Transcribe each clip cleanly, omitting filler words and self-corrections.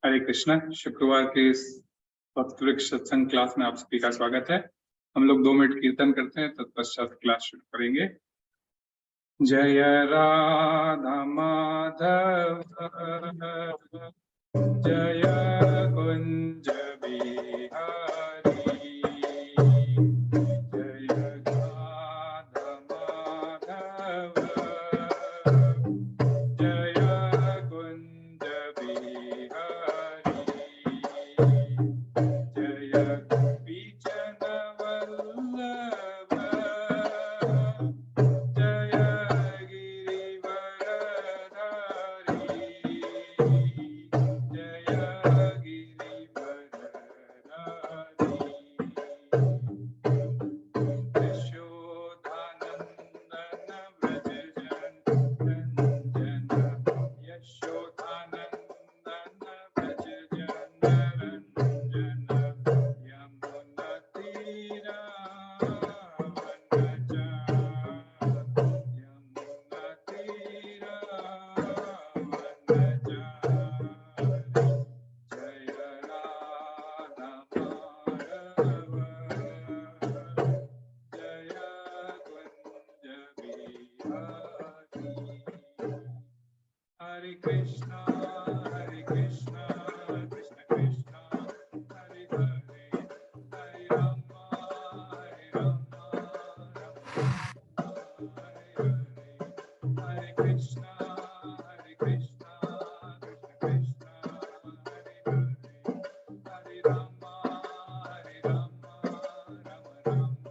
हरे कृष्णा। शुक्रवार के इस भक्त वृक्ष सत्संग क्लास में आप सभी का स्वागत है। हम लोग 2 मिनट कीर्तन करते हैं, तत्पश्चात क्लास शुरू करेंगे। जय राधा माधव जय कुंज बिहारी, जय राधा माधव जय कुंज बिहारी, जय गोपीजन वल्लभ जय गिरिवरधारी, जय गिरिवरधारी। यशोदानंदन व्रज रंजन, यशोदानंदन व्रज रंजन, यमुना तीरा यमुना तीरा जय राधा माधव जय कुंज बिहारी। हरे कृष्णा कृष्ण कृष्ण हरे हरे, हरे राम राम हरे हरे, हरे कृष्णा कृष्ण कृष्ण हरे हरे, हरे राम राम राम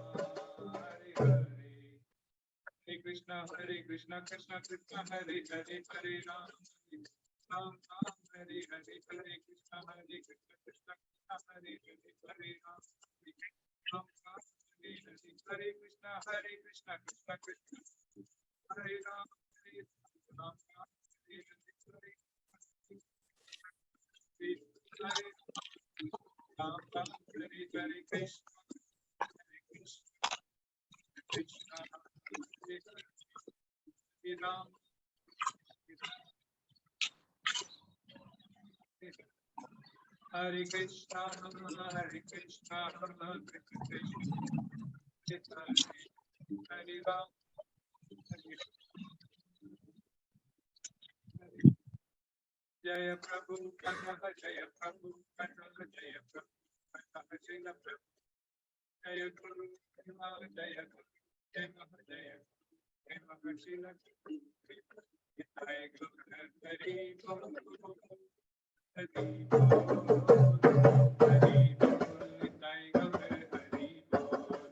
हरे हरे। हरे कृष्णा कृष्ण कृष्ण हरे हरे, हरे राम राम हरे हरे, हरे कृष्णा कृष्ण कृष्ण हरे हरे, हरे राम राम हरे हरे, हरे कृष्णा कृष्ण कृष्ण हरे राम राम हरे हरे, हरे राम राम हरे हरे, कृष्ण कृष्ण हरे राम हरे कृष्णा कृष्ण हरे राम जय प्रभु कनह, जय प्रभु कनह, जय प्रभु कनह, जय प्रभु, जय गुरु कनह, जय गुरु कनह, जय शील जय गुरु हरि बोल, हरि बोल, हरि बोल, जय गुरु हरि बोल।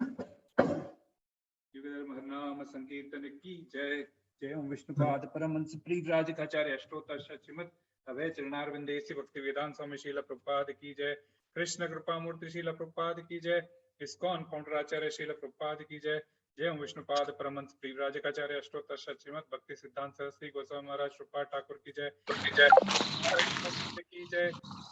युगधर्म नाम संकीर्तन की जय। जय ओम विष्णुपाद परमहंस परिव्राजकाचार्य अष्टोत्तर श्रीमद् अभय चरणारविंदेसी भक्ति वेदांत स्वामी श्रील प्रभुपाद की जय। कृष्ण कृपा मूर्ति श्रील प्रभुपाद की जय। इस्कॉन फाउंडर आचार्य श्रील प्रभुपाद की जय। जय ओम विष्णुपाद परमहंस परिव्राजकाचार्य अष्टोत्तर श्रीमद् भक्ति सिद्धांत सरस्वती गोस्वामी महाराज प्रभुपाद ठाकुर की जय की जय।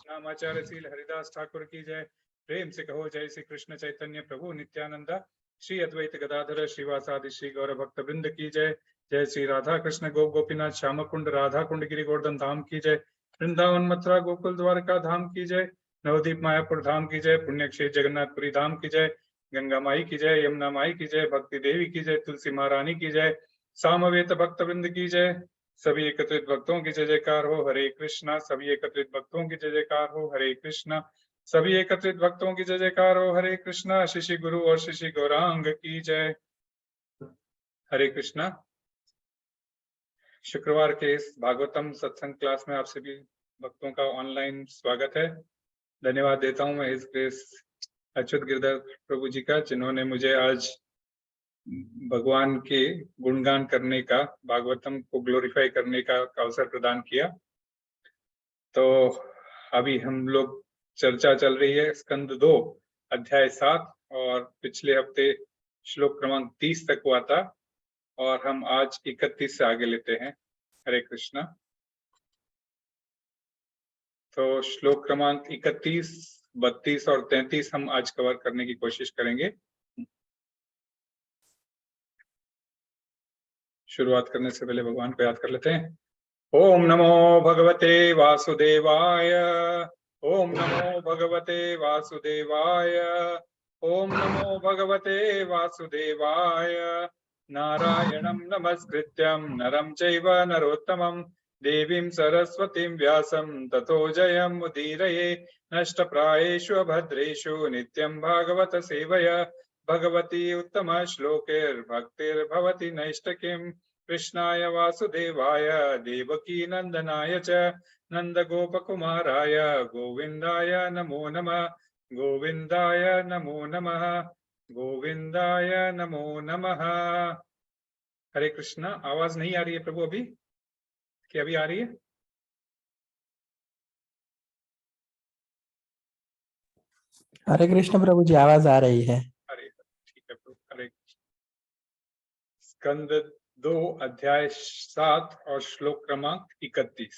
नामाचार्य श्री हरिदास ठाकुर की जय। प्रेम से कहो जय श्री कृष्ण चैतन्य प्रभु नित्यानंदा, श्री अद्वैत गदाधर श्रीवासादि श्री गौर भक्त वृंद की जय। जय श्री राधा कृष्ण गोपीनाथ श्याम कुंड राधा कुंड गिरि गोवर्धन धाम की जय। वृंदावन मथुरा गोकुल द्वारका धाम की जय। नवदीप मायापुर धाम की जय। पुण्य क्षेत्र जगन्नाथपुरी धाम की जय। गंगा माई की जय, यमुना माई की जय, भक्ति देवी की जय, तुलसी महारानी की जय, सामवेद भक्त वृंद की जय। सभी एकत्रित भक्तों की जय जयकार हो हरे कृष्णा। सभी एकत्रित भक्तों की जय जयकार हो हरे कृष्णा। सभी एकत्रित भक्तों की जय जयकार हो हरे कृष्णा। श्री गुरु और श्री गौरांग की जय। हरे कृष्णा। शुक्रवार के इस भागवतम सत्संग क्लास में आप सभी भक्तों का ऑनलाइन स्वागत है। धन्यवाद देता हूं मैं इस अच्युत गिरधर प्रभु जी का, जिन्होंने मुझे आज भगवान के गुणगान करने का, भागवतम को ग्लोरीफाई करने का अवसर प्रदान किया। तो अभी हम लोग चर्चा चल रही है स्कंद 2 अध्याय 7 और पिछले हफ्ते श्लोक क्रमांक 30 तक हुआ था और हम आज 31 से आगे लेते हैं। हरे कृष्णा। तो श्लोक क्रमांक 31, 32 और 33 हम आज कवर करने की कोशिश करेंगे। शुरुआत करने से पहले भगवान को याद कर लेते हैं। ओम नमो भगवते वासुदेवाय। ओम नमो भगवते वासुदेवाय। ओम नमो भगवते वासुदेवाय। नारायणं नमस्कृत्यं नरं चैव नरोत्तमं देवीं सरस्वतीं व्यासं ततो जयं मुदीरये। नष्टप्रायेषु अभद्रेषु नित्यं भागवत सेवया भगवती उत्तम श्लोकैर्भक्तिर्भवति नैष्टकिम्। कृष्णाय वासुदेवाय देवकी नंदनाय च नंदगोपकुमाराय गोविंदाय नमो नमः। गोविंदाय नमो नमः। गोविंदाय नमो नमः। हरे कृष्णा। आवाज नहीं आ रही है प्रभु अभी, कि अभी आ रही है? हरे कृष्ण प्रभु जी, आवाज आ रही है। अरे ठीक है प्रभु। हरे कृष्ण। स्कंद 2 अध्याय 7 और श्लोक क्रमांक 31।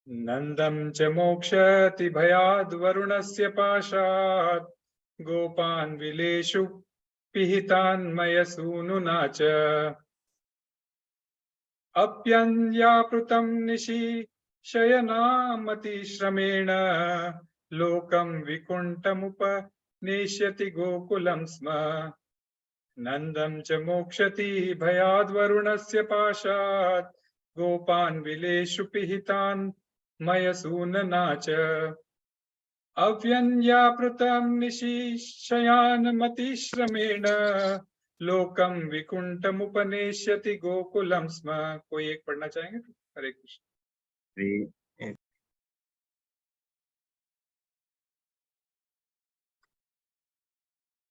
नंदं च मोक्षति भयाद् वरुणस्य पाशात् गोपान् विलेषु पिहितान् मयसूनुना च अप्यन्यापृतं निशीशयनामतिश्रमेण लोकं विकुण्ठमुपनेष्यति गोकुलं स्म। नंदं च मोक्षति भयाद् वरुणस्य पाशात् गोपान् विलेषु पिहितान् मयसूनना च अव्यन्यापृतं निशीशयानमतिश्रमेण लोकं विकुण्ठमुपनेष्यति गोकुलं स्म। कोई एक पढ़ना चाहेंगे? हरे कृष्ण।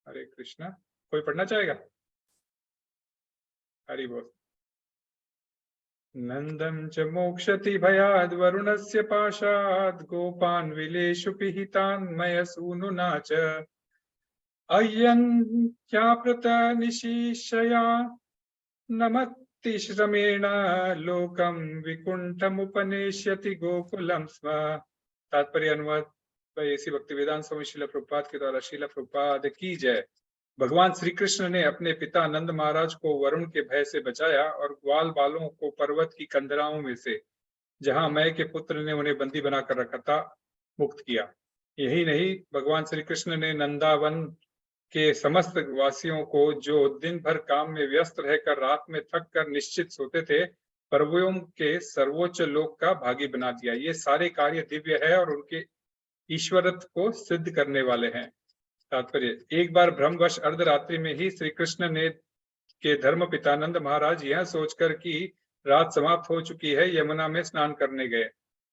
हरे कृष्णा। कोई पढ़ना चाहेगा? हरि बोल। नंदं च मोक्षति भयाद् वरुणस्य पाशाद् गोपान् विलेषु पिहितान् मयसूनुना च अय्यन्त्यापृत निशीशया नमतिश्रमेण लोकं विकुण्ठमुपनेष्यति गोकुलं स्म। तात्पर्य अनुवाद भाई ऐसी भक्तिवेदांत स्वामी श्रील प्रभुपाद के द्वारा। श्रील प्रभुपाद की जय। भगवान श्री कृष्ण ने अपने पिता नंद महाराज को वरुण के भय से बचाया और ग्वाल बालों को पर्वत की कंदराओं में से, जहां मय के पुत्र ने उन्हें बंदी बनाकर रखा था, मुक्त किया। यही नहीं, भगवान श्री कृष्ण ने नंदावन के समस्त वासियों को, जो दिन भर काम में व्यस्त रहकर रात में थक कर निश्चित सोते थे, प्रभुओं के सर्वोच्च लोक का भागी बना दिया। ये सारे कार्य दिव्य है और उनके ईश्वरत्व को सिद्ध करने वाले हैं। तात्पर्य, एक बार भ्रमवश अर्धरात्रि में ही श्री कृष्ण ने के धर्म पिता नंद महाराज यह सोचकर कि रात समाप्त हो चुकी है, यमुना में स्नान करने गए,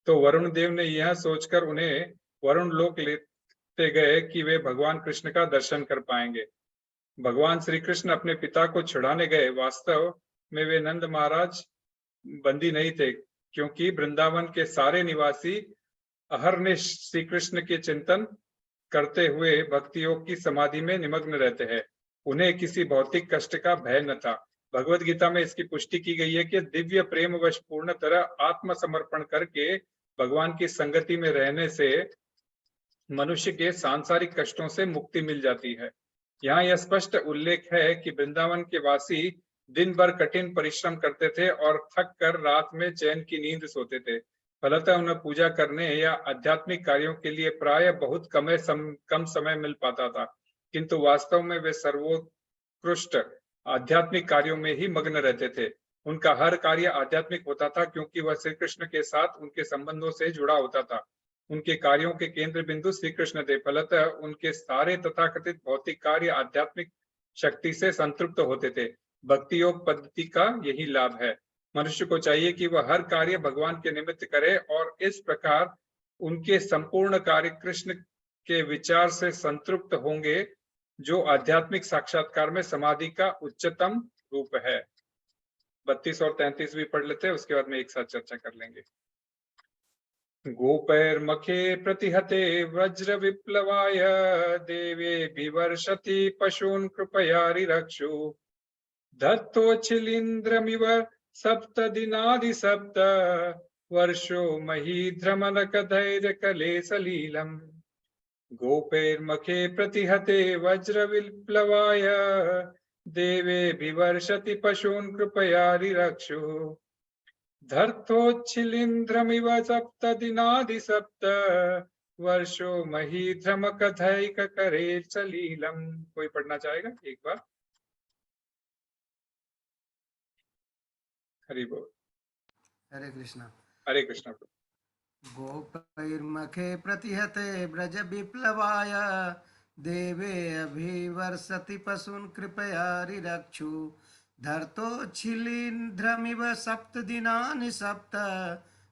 तो वरुण देव ने यह सोचकर उन्हें वरुण लोक लेते गए कि वे भगवान कृष्ण का दर्शन कर पाएंगे। भगवान श्री कृष्ण अपने पिता को छुड़ाने गए। वास्तव में वे नंद महाराज बंदी नहीं थे, क्योंकि वृंदावन के सारे निवासी अहर्निश श्री कृष्ण के चिंतन करते हुए भक्ति योग की समाधि में निमग्न रहते हैं। उन्हें किसी भौतिक कष्ट का भय न था। भगवत गीता में इसकी पुष्टि की गई है कि दिव्य प्रेम वश पूर्ण तरह आत्मसमर्पण करके भगवान की संगति में रहने से मनुष्य के सांसारिक कष्टों से मुक्ति मिल जाती है। यहाँ यह स्पष्ट उल्लेख है कि वृंदावन के वासी दिन भर कठिन परिश्रम करते थे और थक कर रात में चैन की नींद सोते थे। फलतः उन्हें पूजा करने या आध्यात्मिक कार्यों के लिए प्राय बहुत कम समय मिल पाता था, किंतु वास्तव में वे सर्वोत्कृष्ट आध्यात्मिक कार्यों में ही मग्न रहते थे। उनका हर कार्य आध्यात्मिक होता था, क्योंकि वह श्री कृष्ण के साथ उनके संबंधों से जुड़ा होता था। उनके कार्यों के केंद्र बिंदु श्री कृष्ण थे। फलतः उनके सारे तथाकथित भौतिक कार्य आध्यात्मिक शक्ति से संतृप्त होते थे। भक्ति योग पद्धति का यही लाभ है। मनुष्य को चाहिए कि वह हर कार्य भगवान के निमित्त करे और इस प्रकार उनके संपूर्ण कार्य कृष्ण के विचार से संतृप्त होंगे, जो आध्यात्मिक साक्षात्कार में समाधि का उच्चतम रूप है। 32 और 33 भी पढ़ लेते हैं, उसके बाद में एक साथ चर्चा कर लेंगे। गोपैर्मखे प्रतिहते वज्र विप्लवाय देवे विवर्षति पशून् कृपया रिरक्षु दत्तोच्छिलिन्द्रमिव सप्त दिनादि सप्त वर्षो महीध्रमनक धैर्य कले सलीलम्। गोपैर्मखे प्रतिहते वज्र विप्लवाय देवे विवर्षति पशून् कृपया रिरक्षु धर्तोच्छिलिन्द्रमिव सप्त दिनादि सप्त वर्षो महीध्रम कथैक करे सलीलम। कोई पढ़ना चाहेगा एक बार? हरि बोल। हरे कृष्णा। हरे कृष्णा। गोपैर्मखे प्रतिहते ब्रज विप्लवाय देवे अभिवर्षति पशून् कृपया रिरक्षु धर्तोच्छिलीन्द्रमिव सप्त दिनानि सप्त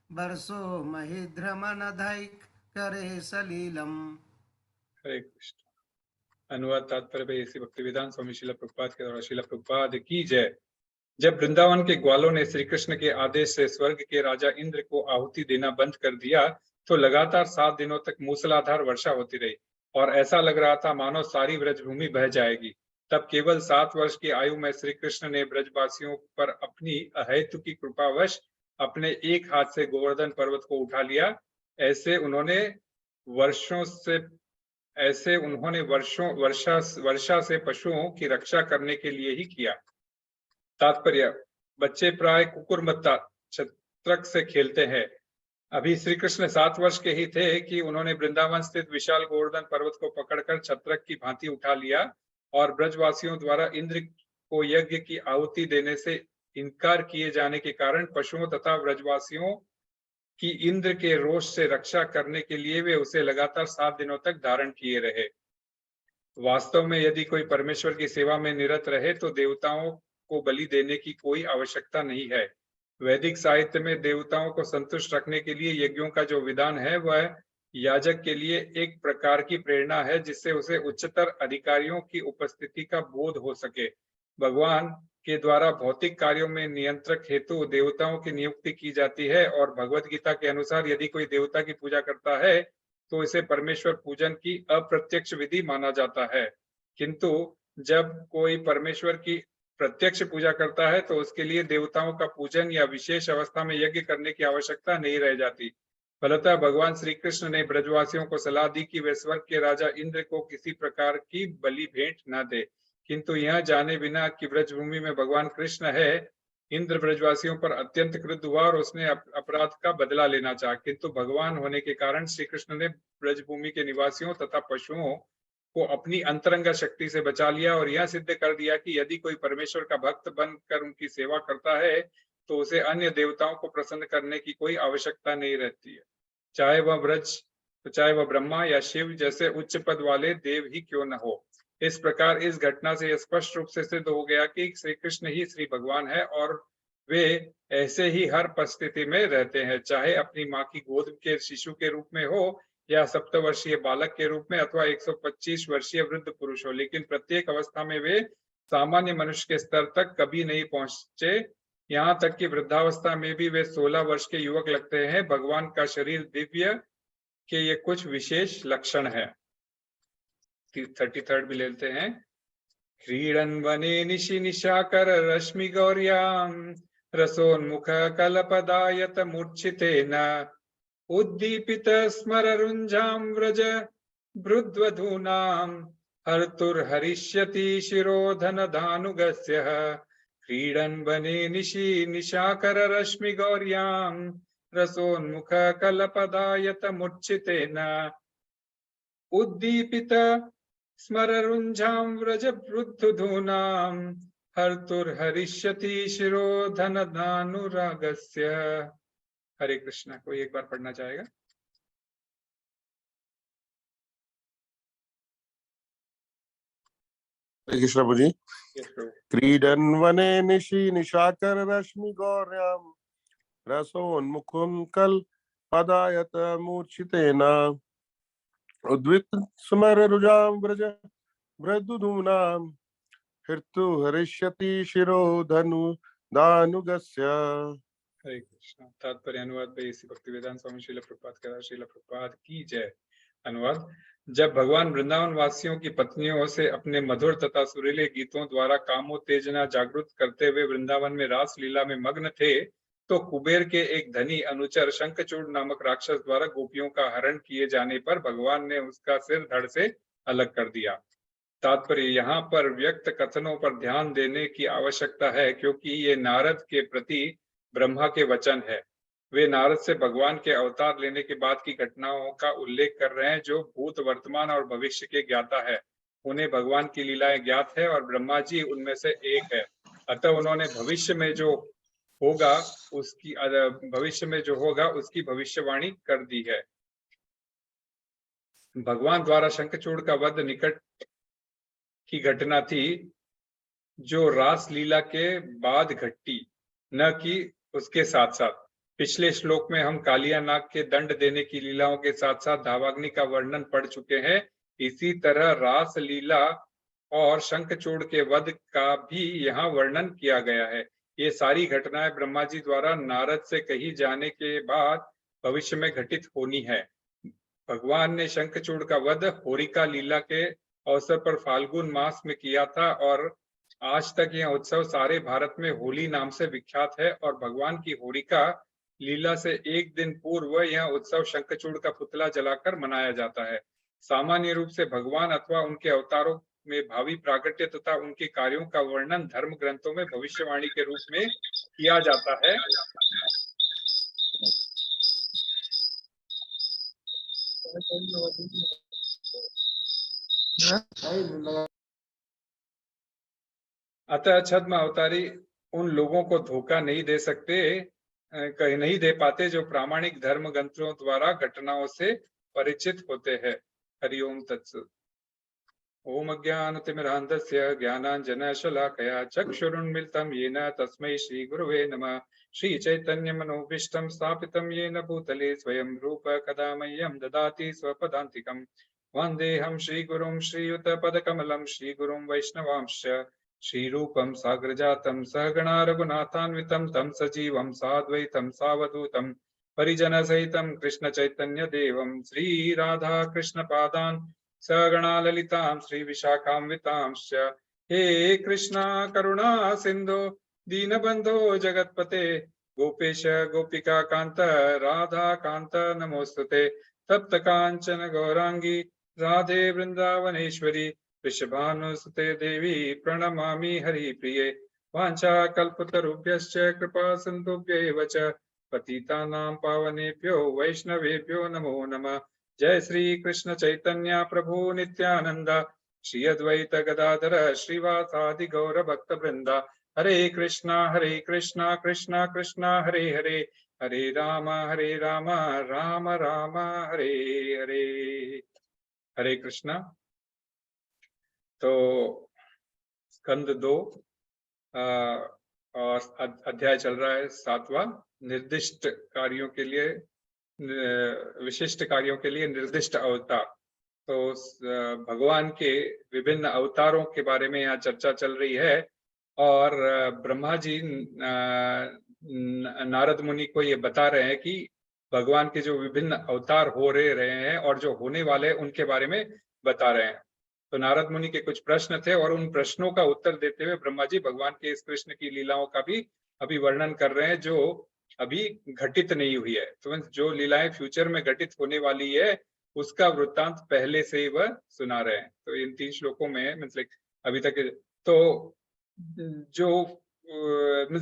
वर्षो महिध्रमनधैक करे सलीलम। हरे कृष्ण। अनुवाद तात्पर्य इसी भक्तिवेदांत स्वामी श्रील प्रभुपाद के द्वारा श्रील प्रभुपाद की जय। जब वृंदावन के ग्वालों ने श्री कृष्ण के आदेश से स्वर्ग के राजा इंद्र को आहुति देना बंद कर दिया तो लगातार 7 दिनों तक मूसलाधार वर्षा होती रही और ऐसा लग रहा था मानो सारी ब्रजभूमि बह जाएगी। तब केवल 7 वर्ष की आयु में श्री कृष्ण ने ब्रजवासियों पर अपनी अहेतुकी कृपावश अपने एक हाथ से गोवर्धन पर्वत को उठा लिया। ऐसे उन्होंने वर्षा से पशुओं की रक्षा करने के लिए ही किया। तात्पर्य, बच्चे प्राय कुकुरमत्ता छत्रक से खेलते हैं। अभी श्री कृष्ण 7 वर्ष के ही थे कि उन्होंने वृंदावन स्थित विशाल गोवर्धन पर्वत को पकड़कर छत्रक की भांति उठा लिया और ब्रजवासियों द्वारा इंद्र को यज्ञ की आहुति देने से इनकार किए जाने के कारण पशुओं तथा ब्रजवासियों की इंद्र के रोष से रक्षा करने के लिए वे उसे लगातार 7 दिनों तक धारण किए रहे। वास्तव में यदि कोई परमेश्वर की सेवा में निरत रहे तो देवताओं को बलि देने की कोई आवश्यकता नहीं है। वैदिक साहित्य में देवताओं को संतुष्ट रखने के लिए यज्ञों का जो विधान है वह याजक के लिए एक प्रकार की प्रेरणा है जिससे उसे उच्चतर अधिकारियों की उपस्थिति का बोध हो सके। भगवान के द्वारा भौतिक कार्यों में नियंत्रक हेतु देवताओं की नियुक्ति की जाती है और भगवत गीता के अनुसार यदि कोई देवता की पूजा करता है तो इसे परमेश्वर पूजन की अप्रत्यक्ष विधि माना जाता है, किंतु जब कोई परमेश्वर की प्रत्यक्ष पूजा करता है तो उसके लिए देवताओं का पूजन या विशेष अवस्था में यज्ञ करने की आवश्यकता नहीं रह जाती। फलतः भगवान श्री कृष्ण ने ब्रजवासियों को सलाह दी कि वे स्वर्ग के राजा इंद्र को किसी प्रकार की बलि भेंट न दे, किंतु यह जाने बिना कि ब्रजभूमि में भगवान कृष्ण है, इंद्र ब्रजवासियों पर अत्यंत क्रुद्ध हुआ और उसने अपराध का बदला लेना चाहा, किंतु भगवान होने के कारण श्री कृष्ण ने ब्रजभूमि के निवासियों तथा पशुओं को अपनी अंतरंगा शक्ति से बचा लिया और यह सिद्ध कर दिया कि यदि कोई परमेश्वर का भक्त बनकर उनकी सेवा करता है तो उसे अन्य देवताओं को प्रसन्न करने की कोई आवश्यकता नहीं रहती है, चाहे वह ब्रह्मा या शिव जैसे उच्च पद वाले देव ही क्यों न हो। इस प्रकार इस घटना से स्पष्ट रूप से सिद्ध हो गया कि श्री कृष्ण ही श्री भगवान है और वे ऐसे ही हर परिस्थिति में रहते हैं, चाहे अपनी माँ की गोद के शिशु के रूप में हो या 7 वर्षीय बालक के रूप में अथवा 125 वर्षीय वृद्ध पुरुष हो, लेकिन प्रत्येक अवस्था में वे सामान्य मनुष्य के स्तर तक कभी नहीं पहुंचे। यहाँ तक कि वृद्धावस्था में भी वे 16 वर्ष के युवक लगते हैं। भगवान का शरीर दिव्य के ये कुछ विशेष लक्षण है। 33rd भी लेते हैं। क्रीडन वने निशि निशाकर रश्मि गौर्याम रसोन्मुख कलपदायत मूर्छितेन उद्दीपित स्मररुञ्जां व्रज वृद्वधूनां हर्तुर्हरिष्यति शिरोधनधानुगस्य क्रीडन् वने निशि निशाकर रश्मि गौर्यां रसोन्मुख कलपदायत मूर्छितेन उद्दीपित स्मररुञ्जां व्रज वृद्वधूनां हर्तुर्हरिष्यति शिरोधनधानुरागस्य। हरे कृष्णा। कोई एक बार पढ़ना चाहेगा? हरे कृष्ण प्रभु जी। क्रीडन वने निशि निशाकर रश्मि गौर्याम रसोन्मुखं कल पदायत मूर्छितेन उद्वित स्मररुजां व्रज वृद्धूनां हर्तु हरिष्यति शिरोधनु दानुगस्य। हरे कृष्णा। तात्पर्य अनुवाद पे इसी भक्तिवेदांत स्वामी श्रील प्रभुपाद की जय। अनुवाद, जब भगवान वृंदावन वासियों की पत्नियों से अपने मधुर तथा सुरीले गीतों द्वारा कामोत्तेजना जागृत करते हुए वृंदावन में रास लीला में मग्न थे तो कुबेर के एक धनी अनुचर शंखचूड़ नामक राक्षस द्वारा गोपियों का हरण किए जाने पर भगवान ने उसका सिर धड़ से अलग कर दिया। तात्पर्य, यहाँ पर व्यक्त कथनों पर ध्यान देने की आवश्यकता है क्योंकि ये नारद के प्रति ब्रह्मा के वचन है। वे नारद से भगवान के अवतार लेने के बाद की घटनाओं का उल्लेख कर रहे हैं जो भूत, वर्तमान और भविष्य के ज्ञाता है। उन्हें भगवान की लीलाएं ज्ञात है और ब्रह्मा जी उनमें से एक है। अतः उन्होंने भविष्य में जो होगा उसकी भविष्यवाणी कर दी है। भगवान द्वारा शंखचूड़ का वध निकट की घटना थी जो रास लीला के बाद घटी, न कि उसके साथ साथ। पिछले श्लोक में हम कालिया नाग के दंड देने की लीलाओं के साथ साथ धावाग्नि का वर्णन पढ़ चुके हैं। इसी तरह रास लीला और शंखचूड़ के वध का भी यहाँ वर्णन किया गया है। ये सारी घटनाएं ब्रह्मा जी द्वारा नारद से कही जाने के बाद भविष्य में घटित होनी है। भगवान ने शंखचूड़ का वध होरिका लीला के अवसर पर फाल्गुन मास में किया था और आज तक यह उत्सव सारे भारत में होली नाम से विख्यात है। और भगवान की होरिका लीला से एक दिन पूर्व यह उत्सव शंखचूड़ का पुतला जलाकर मनाया जाता है। सामान्य रूप से भगवान अथवा उनके अवतारों में भावी प्राकट्य तथा उनके कार्यों का वर्णन धर्म ग्रंथों में भविष्यवाणी के रूप में किया जाता है। अतः छद्म अवतारी उन लोगों को धोखा नहीं दे सकते, कहीं नहीं दे पाते जो प्रामाणिक धर्म ग्रंथों द्वारा घटनाओं से परिचित होते हैं। हरिओम तत्सत। ओम अज्ञानतिमिरान्धस्य ज्ञानाञ्जनशलाकया चक्षुरुन्मिलितं येन तस्मै श्रीगुरवे नमः। श्रीचैतन्यमनोभीष्टं स्थापितं येन भूतले स्वयं रूप कदा मह्यं ददाति स्वपदान्तिकं। वन्देऽहं श्रीगुरुं श्रीयुतपदकमलं श्रीगुरुं वैष्णवांश्च। श्रीरूपं साग्रजातं सहगणा रघुनाथान्वितं तं सजीवं साद्वैतं सावधूतं परिजनसहितं कृष्णचैतन्यदेवं श्रीराधाकृष्णपादान् सगणा ललितां श्रीविशाखान्वितांश्च। हे कृष्णा करुणा सिन्धो दीनबन्धो जगत्पते गोपेश गोपिका कान्त राधा कान्त नमोस्तुते। तप्त कांचन गौरांगी राधे वृंदावनेश्वरी वृषभानुसुते देवी प्रणमामि हरिप्रिये। वाञ्छाकल्पतरुभ्यश्च कृपा सिन्धुभ्यैव च पतितानां पावनेभ्यो वैष्णवेभ्यो नमो नमः। जय श्री कृष्ण चैतन्य प्रभु नित्यानंद श्री अद्वैत गदाधर श्रीवासादि गौर भक्त वृंदा। हरे कृष्णा कृष्णा कृष्णा हरे हरे, हरे राम राम राम हरे हरे। हरे कृष्णा। तो स्कंद 2 और अध्याय चल रहा है 7वां, निर्दिष्ट कार्यों के लिए, विशिष्ट कार्यों के लिए निर्दिष्ट अवतार। तो भगवान के विभिन्न अवतारों के बारे में यहाँ चर्चा चल रही है और ब्रह्मा जी नारद मुनि को ये बता रहे हैं कि भगवान के जो विभिन्न अवतार हो रहे हैं और जो होने वाले हैं उनके बारे में बता रहे हैं। तो नारद मुनि के कुछ प्रश्न थे और उन प्रश्नों का उत्तर देते हुए ब्रह्मा जी भगवान के इस कृष्ण की लीलाओं का भी अभी वर्णन कर रहे हैं जो अभी घटित नहीं हुई है। तो जो लीलाएं फ्यूचर में घटित होने वाली है उसका वृत्तांत पहले से ही वह सुना रहे हैं। तो इन 3 श्लोकों में मतलब अभी तक तो जो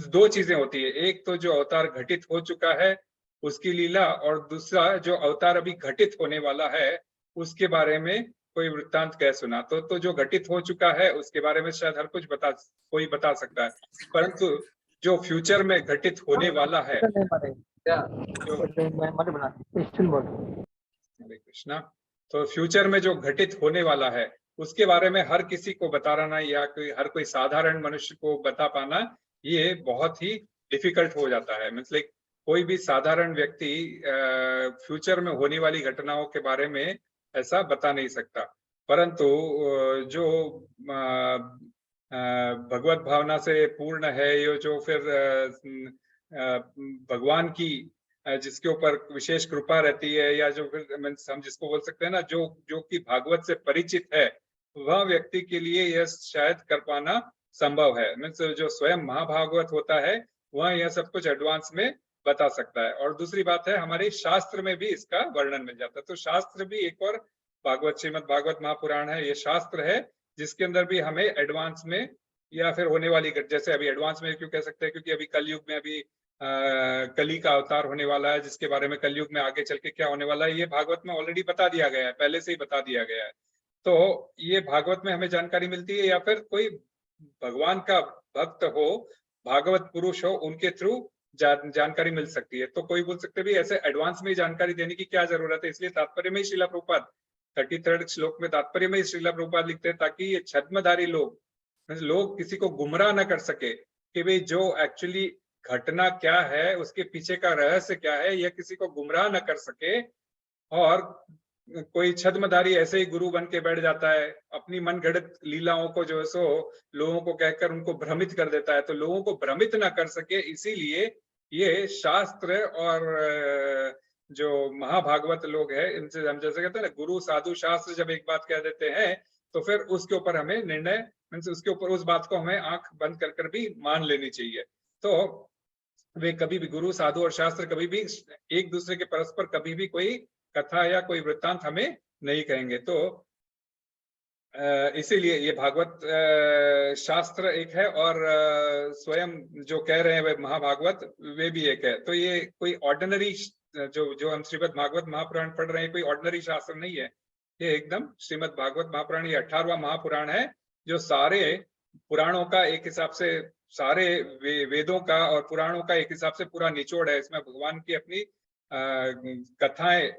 2 चीजें होती है, एक तो जो अवतार घटित हो चुका है उसकी लीला, और दूसरा जो अवतार अभी घटित होने वाला है उसके बारे में कोई वृत्तांत कह सुना। तो जो घटित हो चुका है उसके बारे में शायद हर कुछ कोई बता सकता है, परंतु जो फ्यूचर में घटित होने वाला है हरे कृष्णा, तो फ्यूचर में जो घटित होने वाला है उसके बारे में हर किसी को बताना या हर कोई साधारण मनुष्य को बता पाना ये बहुत ही डिफिकल्ट हो जाता है। मतलब कोई भी साधारण व्यक्ति फ्यूचर में होने वाली घटनाओं के बारे में ऐसा बता नहीं सकता, परंतु जो भगवत भावना से पूर्ण है, ये जो फिर भगवान की जिसके ऊपर विशेष कृपा रहती है, या जो फिर हम जिसको बोल सकते हैं ना, जो कि भागवत से परिचित है, वह व्यक्ति के लिए यह शायद कर पाना संभव है। मीन्स जो स्वयं महाभागवत होता है वह यह सब कुछ एडवांस में बता सकता है। और दूसरी बात है, हमारे शास्त्र में भी इसका वर्णन मिल जाता है। तो शास्त्र भी एक और भागवत, श्रीमद् भागवत महापुराण है, ये शास्त्र है जिसके अंदर भी हमें एडवांस में या फिर होने वाली, जैसे अभी एडवांस में क्यों कह सकते हैं, क्योंकि अभी कलयुग में अभी कली का अवतार होने वाला है, जिसके बारे में कलयुग में आगे चल के क्या होने वाला है ये भागवत में ऑलरेडी बता दिया गया है, पहले से ही बता दिया गया है। तो ये भागवत में हमें जानकारी मिलती है, या फिर कोई भगवान का भक्त हो, भागवत पुरुष हो, उनके थ्रू जानकारी मिल सकती है। तो कोई बोल सकते भी ऐसे एडवांस में जानकारी देने की क्या जरूरत है, इसलिए तात्पर्य में ही श्रीला प्रभुपाद 33rd श्लोक में तात्पर्य में ही श्रीला प्रभुपाद लिखते हैं, ताकि ये छद्मधारी लोग किसी को गुमराह न कर सके कि भाई जो एक्चुअली घटना क्या है, उसके पीछे का रहस्य क्या है, यह किसी को गुमराह न कर सके। और कोई छद्मधारी ऐसे ही गुरु बन के बैठ जाता है, अपनी मनगढ़ंत लीलाओं को जो है सो लोगों को कहकर उनको भ्रमित कर देता है, तो लोगों को भ्रमित ना कर सके, इसीलिए ये शास्त्र और जो महाभागवत लोग हैं, इनसे हम जैसे कहते हैं ना, गुरु साधु शास्त्र जब एक बात कह देते हैं तो फिर उसके ऊपर हमें निर्णय, उसके ऊपर उस बात को हमें आंख बंद कर भी मान लेनी चाहिए। तो वे कभी भी, गुरु साधु और शास्त्र कभी भी एक दूसरे के परस्पर कभी भी कोई कथा या कोई वृत्तांत हमें नहीं कहेंगे। तो इसीलिए ये भागवत शास्त्र एक है, और स्वयं जो कह रहे हैं वे महाभागवत, वे भी एक है। तो ये कोई ऑर्डिनरी जो हम श्रीमद् भागवत महापुराण पढ़ रहे हैं, कोई ऑर्डिनरी शास्त्र नहीं है, ये एकदम श्रीमद् भागवत महापुराण ये 18वां महापुराण है, जो सारे पुराणों का एक हिसाब से, सारे वेदों का और पुराणों का एक हिसाब से पूरा निचोड़ है। इसमें भगवान की अपनी कथाएं,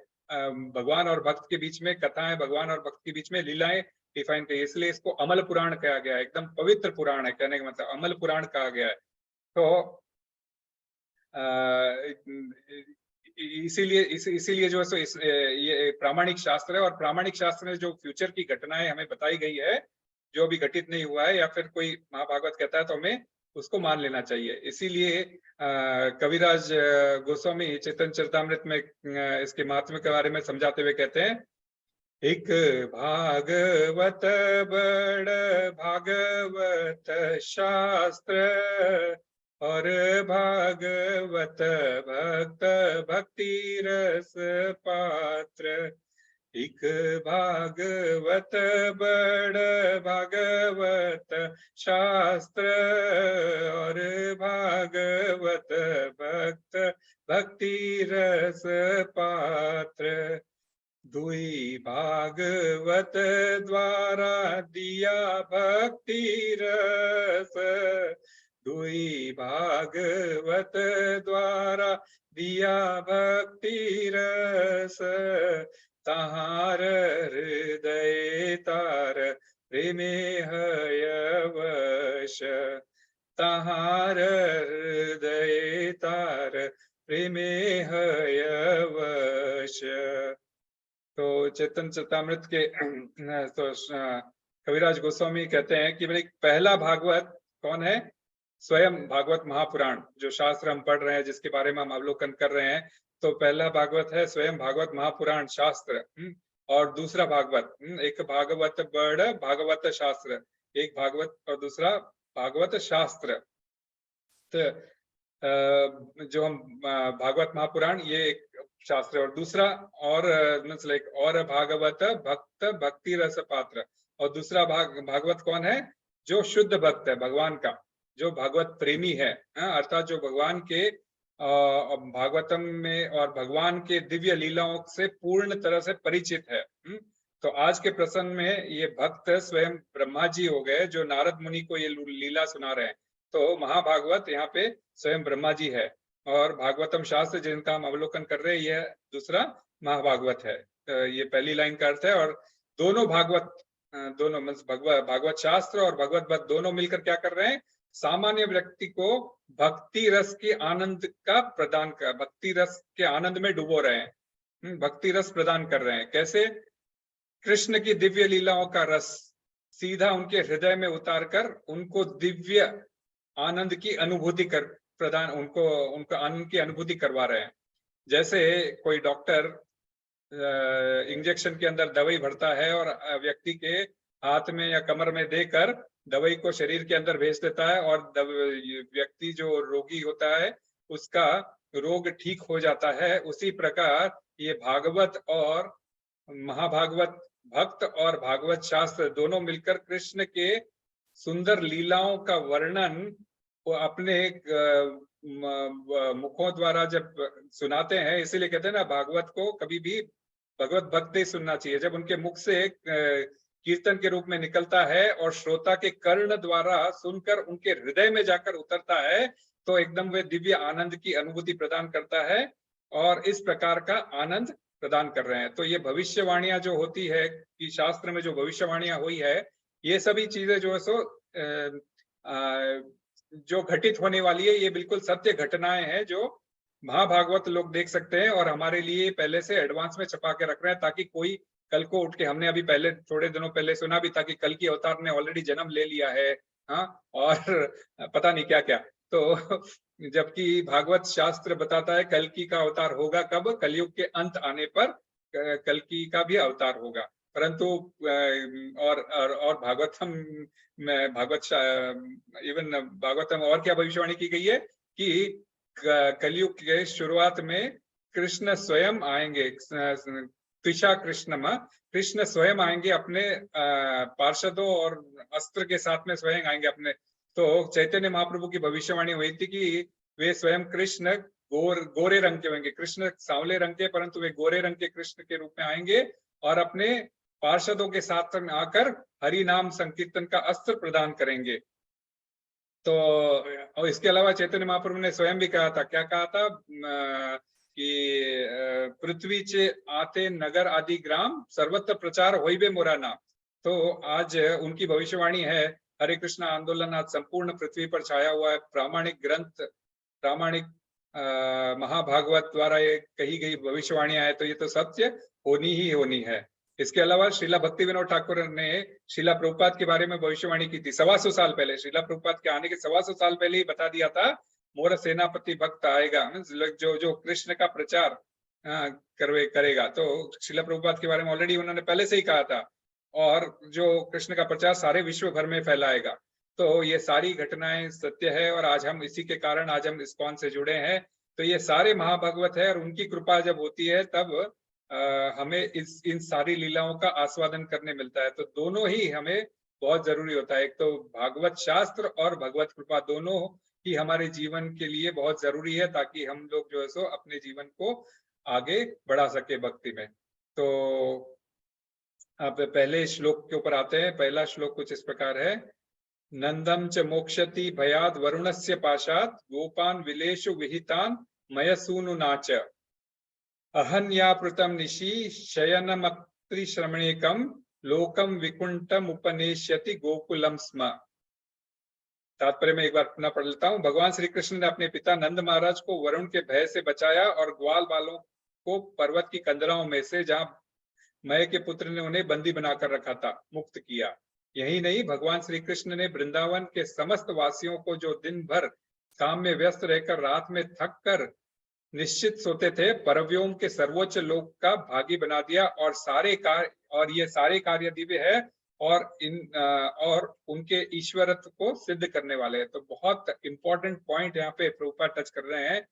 भगवान और भक्त के बीच में कथाएं, भगवान और भक्त के बीच में लीलाएं डिफाइन की, इसलिए इसको अमल पुराण कहा गया है। एकदम पवित्र पुराण है, कहने का मतलब अमल पुराण कहा गया है। तो इसीलिए जो है सो ये प्रामाणिक शास्त्र है, और प्रामाणिक शास्त्र में जो फ्यूचर की घटनाएं हमें बताई गई है, जो अभी घटित नहीं हुआ है, या फिर कोई महाभागवत कहता है तो हमें उसको मान लेना चाहिए। इसीलिए कविराज गोस्वामी चैतन्य चरितामृत में इसके महात्म्य के बारे में समझाते हुए कहते हैं, एक भागवत बड़ भागवत शास्त्र, और भागवत भक्त भक्ति रस पात्र। एक भागवत बड़ भागवत शास्त्र, और भागवत भक्त भक्ति रस पात्र। दुई भागवत द्वारा दिया भक्ति रस, दुई भागवत द्वारा दिया भक्ति रस। ताहार हृदय तार प्रेमे हयवश, ताहार हृदय तार प्रेमे हयवश। तो चैतन्य चरितामृत के तो कविराज गोस्वामी कहते हैं कि भाई पहला भागवत कौन है? स्वयं भागवत महापुराण, जो शास्त्र हम पढ़ रहे हैं, जिसके बारे में हम अवलोकन कर रहे हैं। तो पहला भागवत है स्वयं भागवत महापुराण शास्त्र, और दूसरा भागवत, एक भागवत बड़ भागवत शास्त्र, एक भागवत और दूसरा भागवत शास्त्र। तो जो हम भागवत महापुराण ये एक शास्त्र, और दूसरा और भागवत भक्त भक्ति रस पात्र। और दूसरा भागवत कौन है? जो शुद्ध भक्त है भगवान का, जो भागवत प्रेमी है, अर्थात जो भगवान के भागवतम में और भगवान के दिव्य लीलाओं से पूर्ण तरह से परिचित है। तो आज के प्रसंग में ये भक्त स्वयं ब्रह्मा जी हो गए, जो नारद मुनि को ये लीला सुना रहे हैं। तो महाभागवत यहाँ पे स्वयं ब्रह्मा जी है, और भागवतम शास्त्र जिनका हम अवलोकन कर रहे हैं, यह दूसरा महाभागवत है। ये पहली लाइन का अर्थ है। और दोनों भागवत, दोनों भागवत शास्त्र और भगवत भक्त दोनों मिलकर क्या कर रहे हैं? सामान्य व्यक्ति को भक्ति रस के आनंद का प्रदान कर, भक्ति रस के आनंद में डुबो रहे हैं, भक्ति रस प्रदान कर रहे हैं। कैसे? कृष्ण की दिव्य लीलाओं का रस सीधा उनके हृदय में उतार कर उनको दिव्य आनंद की अनुभूति कर प्रदान, उनको आनंद की अनुभूति करवा रहे हैं। जैसे कोई डॉक्टर इंजेक्शन के अंदर दवाई भरता है और व्यक्ति के हाथ में या कमर में देकर दवाई को शरीर के अंदर भेज देता है, और व्यक्ति जो रोगी होता है उसका रोग ठीक हो जाता है। उसी प्रकार ये भागवत और महाभागवत भक्त और भागवत शास्त्र दोनों मिलकर कृष्ण के सुंदर लीलाओं का वर्णन वो अपने मुखों द्वारा जब सुनाते हैं, इसीलिए कहते हैं ना भागवत को कभी भी भगवत भक्त ही सुनना चाहिए। जब उनके मुख से कीर्तन के रूप में निकलता है और श्रोता के कर्ण द्वारा सुनकर उनके हृदय में जाकर उतरता है, तो एकदम वे दिव्य आनंद की अनुभूति प्रदान करता है और इस प्रकार का आनंद प्रदान कर रहे हैं। तो ये भविष्यवाणियां जो होती है कि शास्त्र में जो भविष्यवाणियां हुई है, ये सभी चीजें जो है सो जो घटित होने वाली है, ये बिल्कुल सत्य घटनाएं हैं जो महाभागवत लोग देख सकते हैं और हमारे लिए पहले से एडवांस में छपा के रख रहे हैं, ताकि कोई कल को उठ के, हमने अभी पहले थोड़े दिनों पहले सुना भी था कि कल की अवतार ने ऑलरेडी जन्म ले लिया है, हाँ, और पता नहीं क्या क्या। तो जबकि भागवत शास्त्र बताता है कल्कि का अवतार होगा कब, कलयुग के अंत आने पर कल्कि का भी अवतार होगा। परंतु और भागवतम में इवन भागवतम और क्या भविष्यवाणी की गई है कि कलयुग के शुरुआत में कृष्ण स्वयं आएंगे, त्विषा कृष्ण स्वयं आएंगे अपने पार्षदों और अस्त्र के साथ में स्वयं आएंगे अपने। तो चैतन्य महाप्रभु की भविष्यवाणी हुई थी कि वे स्वयं कृष्ण गोरे रंग के होंगे, कृष्ण सांवले रंग के, परंतु वे गोरे रंग के कृष्ण के रूप में आएंगे और अपने पार्षदों के साथ में आकर हरि नाम संकीर्तन का अस्त्र प्रदान करेंगे। तो और इसके अलावा चैतन्य महाप्रभु ने स्वयं भी कहा था, क्या कहा था कि पृथ्वी चे आते नगर आदि ग्राम सर्वत्र प्रचार होइबे मोरा नाम। तो आज उनकी भविष्यवाणी है, हरे कृष्ण आंदोलन आज संपूर्ण पृथ्वी पर छाया हुआ है। प्रामाणिक ग्रंथ, प्रामाणिक महाभागवत द्वारा ये कही गई भविष्यवाणियां है, तो ये तो सत्य होनी ही होनी है। इसके अलावा श्रीला भक्ति विनोद ठाकुर ने श्रीला प्रभुपाद के बारे में भविष्यवाणी की थी 125 साल पहले। श्रीला प्रभुपाद के आने के 125 साल पहले ही बता दिया था, मोर सेनापति भक्त आएगा, जो कृष्ण का प्रचार करेगा। तो श्रीला प्रभुपाद के बारे में ऑलरेडी उन्होंने पहले से ही कहा था, और जो कृष्ण का प्रचार सारे विश्व भर में फैलाएगा। तो ये सारी घटनाएं सत्य है और आज हम इसी के कारण आज हम इस्कॉन से जुड़े हैं। तो ये सारे महाभागवत है और उनकी कृपा जब होती है तब हमें इन सारी लीलाओं का आस्वादन करने मिलता है। तो दोनों ही हमें बहुत जरूरी होता है। एक तो भागवत शास्त्र और भगवत कृपा दोनों ही हमारे जीवन के लिए बहुत जरूरी है, ताकि हम लोग जो है सो अपने जीवन को आगे बढ़ा सके भक्ति में। तो अब पहले श्लोक के ऊपर आते हैं। पहला श्लोक कुछ इस प्रकार है, नंदम च मोक्षति भयाद वरुणस्य पाशात गोपान विलेशु विहितान मयसूनु नाच अहन्यापृतम निशि शयनमत्रि श्रमणेकम लोकम विकुंठम उपनेश्यति गोकुलम स्म। तात्पर्य में एक बार पुनः पढ़ लेता हूँ। भगवान श्री कृष्ण ने अपने पिता नंद महाराज को वरुण के भय से बचाया और ग्वाल बालों को पर्वत की कंदराओं में से, जहां मय के पुत्र ने उन्हें बंदी बनाकर रखा था, मुक्त किया। यही नहीं, भगवान श्री कृष्ण ने वृंदावन के समस्त वासियों को, जो दिन भर काम में व्यस्त रहकर रात में थक कर निश्चित सोते थे, परव्योम के सर्वोच्च लोक का भागी बना दिया। और ये सारे कार्य दिव्य है और उनके ईश्वरत्व को सिद्ध करने वाले हैं। तो बहुत इंपॉर्टेंट पॉइंट यहाँ पे प्रभुपाद टच कर रहे हैं,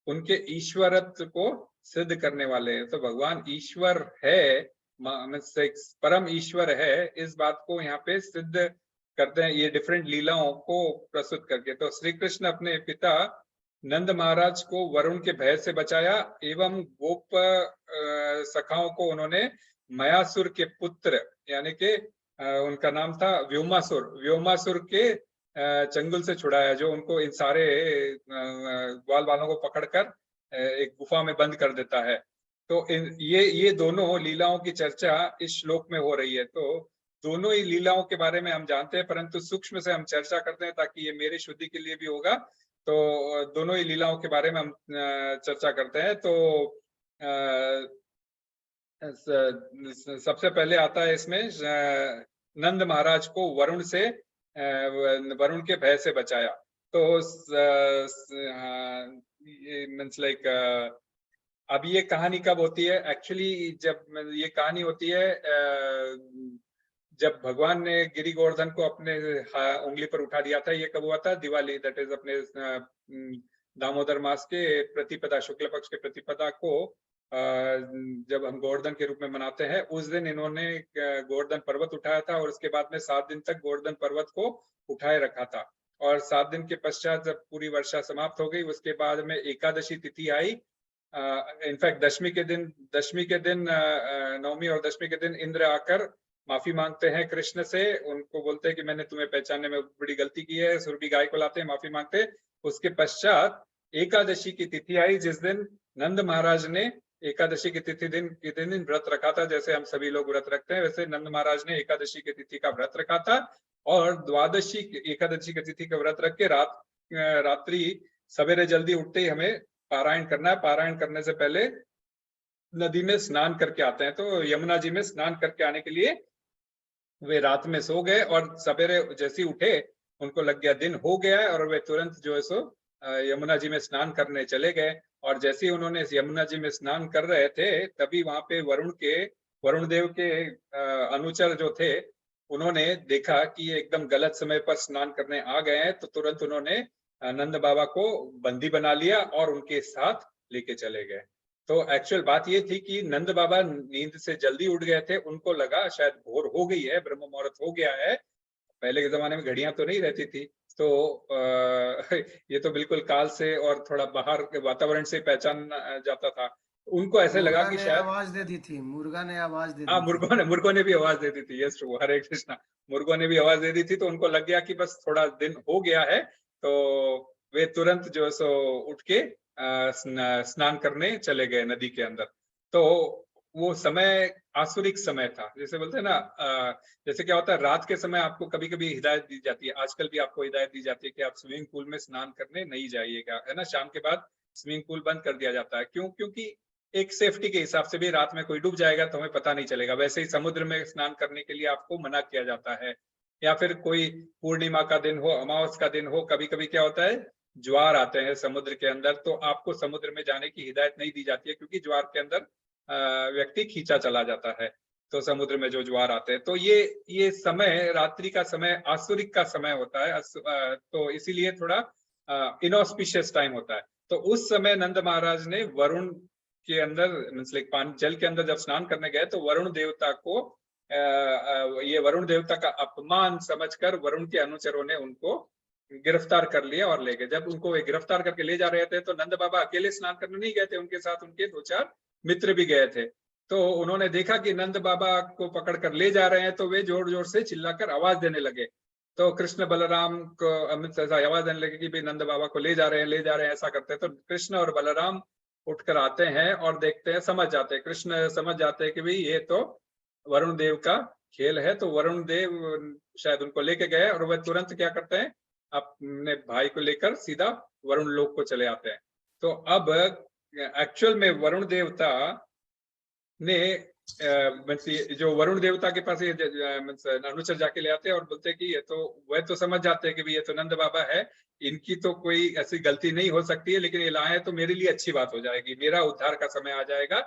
उनके ईश्वरत्व को सिद्ध करने वाले हैं। तो भगवान ईश्वर है, परम ईश्वर है, इस बात को यहाँ पे सिद्ध करते हैं ये डिफरेंट लीलाओं को प्रस्तुत करके। तो श्री कृष्ण अपने पिता नंद महाराज को वरुण के भय से बचाया एवं गोप सखाओं को उन्होंने मयासुर के पुत्र, यानी कि उनका नाम था व्योमासुर के चंगुल से छुड़ाया, जो उनको इन सारे ग्वाल बालों को पकड़कर एक गुफा में बंद कर देता है। तो ये दोनों लीलाओं की चर्चा इस श्लोक में हो रही है। तो दोनों ही लीलाओं के बारे में हम जानते हैं, परंतु सूक्ष्म से हम चर्चा करते हैं ताकि ये मेरी शुद्धि के लिए भी होगा। तो दोनों ही लीलाओं के बारे में हम चर्चा करते हैं। तो सबसे पहले आता है इसमें नंद महाराज को वरुण के भय से बचाया। तो मीन्स लाइक अब ये कहानी कब होती है? एक्चुअली जब ये कहानी होती है जब भगवान ने गिरि गोवर्धन को अपने उंगली पर उठा दिया था। ये कब हुआ था? दिवाली, दैट इज अपने दामोदर मास के प्रतिपदा, शुक्ल पक्ष के प्रतिपदा को जब हम गोवर्धन के रूप में मनाते हैं, उस दिन इन्होंने गोवर्धन पर्वत उठाया था और उसके बाद में 7 दिन तक गोवर्धन पर्वत को उठाए रखा था। और 7 दिन के पश्चात जब पूरी वर्षा समाप्त हो गई उसके बाद में एकादशी तिथि आई। इनफैक्ट दशमी के दिन नवमी और दशमी के दिन इंद्र आकर माफी मांगते हैं कृष्ण से, उनको बोलते हैं कि मैंने तुम्हें पहचानने में बड़ी गलती की है, सुरभि गाय को लाते हैं, माफी मांगते हैं। उसके पश्चात एकादशी की तिथि आई जिस दिन नंद महाराज ने एकादशी की तिथि के दिन व्रत रखा था। जैसे हम सभी लोग व्रत रखते हैं वैसे नंद महाराज ने एकादशी की तिथि का व्रत रखा था और द्वादशी एकादशी की तिथि का व्रत रख के रात्रि सवेरे जल्दी उठते ही हमें पारायण करना है। पारायण करने से पहले नदी में स्नान करके आते हैं। तो यमुना जी में स्नान करके आने के लिए वे रात में सो गए और सवेरे जैसे ही उठे उनको लग गया दिन हो गया है और वे तुरंत जो है सो यमुना जी में स्नान करने चले गए। और जैसे ही उन्होंने यमुना जी में स्नान कर रहे थे तभी वहां पे वरुण देव के अनुचर जो थे उन्होंने देखा कि ये एकदम गलत समय पर स्नान करने आ गए हैं। तो तुरंत उन्होंने नंद बाबा को बंदी बना लिया और उनके साथ लेके चले गए। तो एक्चुअल बात ये थी कि नंद बाबा नींद से जल्दी उठ गए थे, उनको लगा शायद भोर हो गई है, ब्रह्म मुहूर्त हो गया है। पहले के जमाने में घड़ियां तो नहीं रहती थी, तो ये तो बिल्कुल काल से और थोड़ा बाहर के वातावरण से पहचान जाता था। उनको ऐसे लगा कि शायद आवाज दे दी थी, मुर्गा ने आवाज दे दी हाँ, थी। मुर्गों ने भी आवाज दे दी थी। यस प्रभु, हरे कृष्णा। मुर्गों ने भी आवाज दे दी थी तो उनको लग गया कि बस थोड़ा दिन हो गया है। तो वे तुरंत जो है सो उठ के स्नान करने चले गए नदी के अंदर। तो वो समय आसुरिक समय था, जैसे बोलते हैं ना, जैसे क्या होता है रात के समय आपको कभी कभी हिदायत दी जाती है, आजकल भी आपको हिदायत दी जाती है कि आप स्विमिंग पूल में स्नान करने नहीं जाइएगा, है ना। शाम के बाद स्विमिंग पूल बंद कर दिया जाता है। क्यों? क्योंकि एक सेफ्टी के हिसाब से भी रात में कोई डूब जाएगा तो हमें पता नहीं चलेगा। वैसे ही समुद्र में स्नान करने के लिए आपको मना किया जाता है। या फिर कोई पूर्णिमा का दिन हो, अमावस का दिन हो, कभी कभी क्या होता है ज्वार आते हैं समुद्र के अंदर, तो आपको समुद्र में जाने की हिदायत नहीं दी जाती है क्योंकि ज्वार के अंदर व्यक्ति खींचा चला जाता है। तो समुद्र में जो ज्वार आते हैं, तो ये समय रात्रि का समय आसुरिक का समय होता है। तो इसीलिए थोड़ा इनऑस्पिशियस टाइम होता है। तो उस समय नंद महाराज ने वरुण के अंदर मीन्स जल के अंदर जब स्नान करने गए तो वरुण देवता को ये वरुण देवता का अपमान समझकर वरुण के अनुचरों ने उनको गिरफ्तार कर लिया और ले गए। जब उनको गिरफ्तार करके ले जा रहे थे तो नंद बाबा अकेले स्नान करने नहीं गए थे, उनके साथ उनके 2-4 मित्र भी गए थे। तो उन्होंने देखा कि नंद बाबा को पकड़कर ले जा रहे हैं तो वे जोर जोर से चिल्लाकर आवाज देने लगे। तो कृष्ण बलराम को अमित आवाज देने लगे कि भाई नंद बाबा को ले जा रहे हैं, ऐसा करते हैं। तो कृष्ण और बलराम उठकर आते हैं और देखते हैं, समझ जाते हैं, कृष्ण समझ जाते हैं कि भाई ये तो वरुण देव का खेल है। तो वरुण देव शायद उनको लेके गए और वह तुरंत क्या करते हैं, अपने भाई को लेकर सीधा वरुण लोक को चले आते हैं। तो अब एक्चुअल में वरुण देवता ने जो वरुण देवता के पास ये अनुचर जाके ले आते हैं और बोलते हैं कि ये तो वह तो समझ जाते हैं कि भाई ये तो नंद बाबा है, इनकी तो कोई ऐसी गलती नहीं हो सकती है, लेकिन ये लाए तो मेरे लिए अच्छी बात हो जाएगी, मेरा उद्धार का समय आ जाएगा,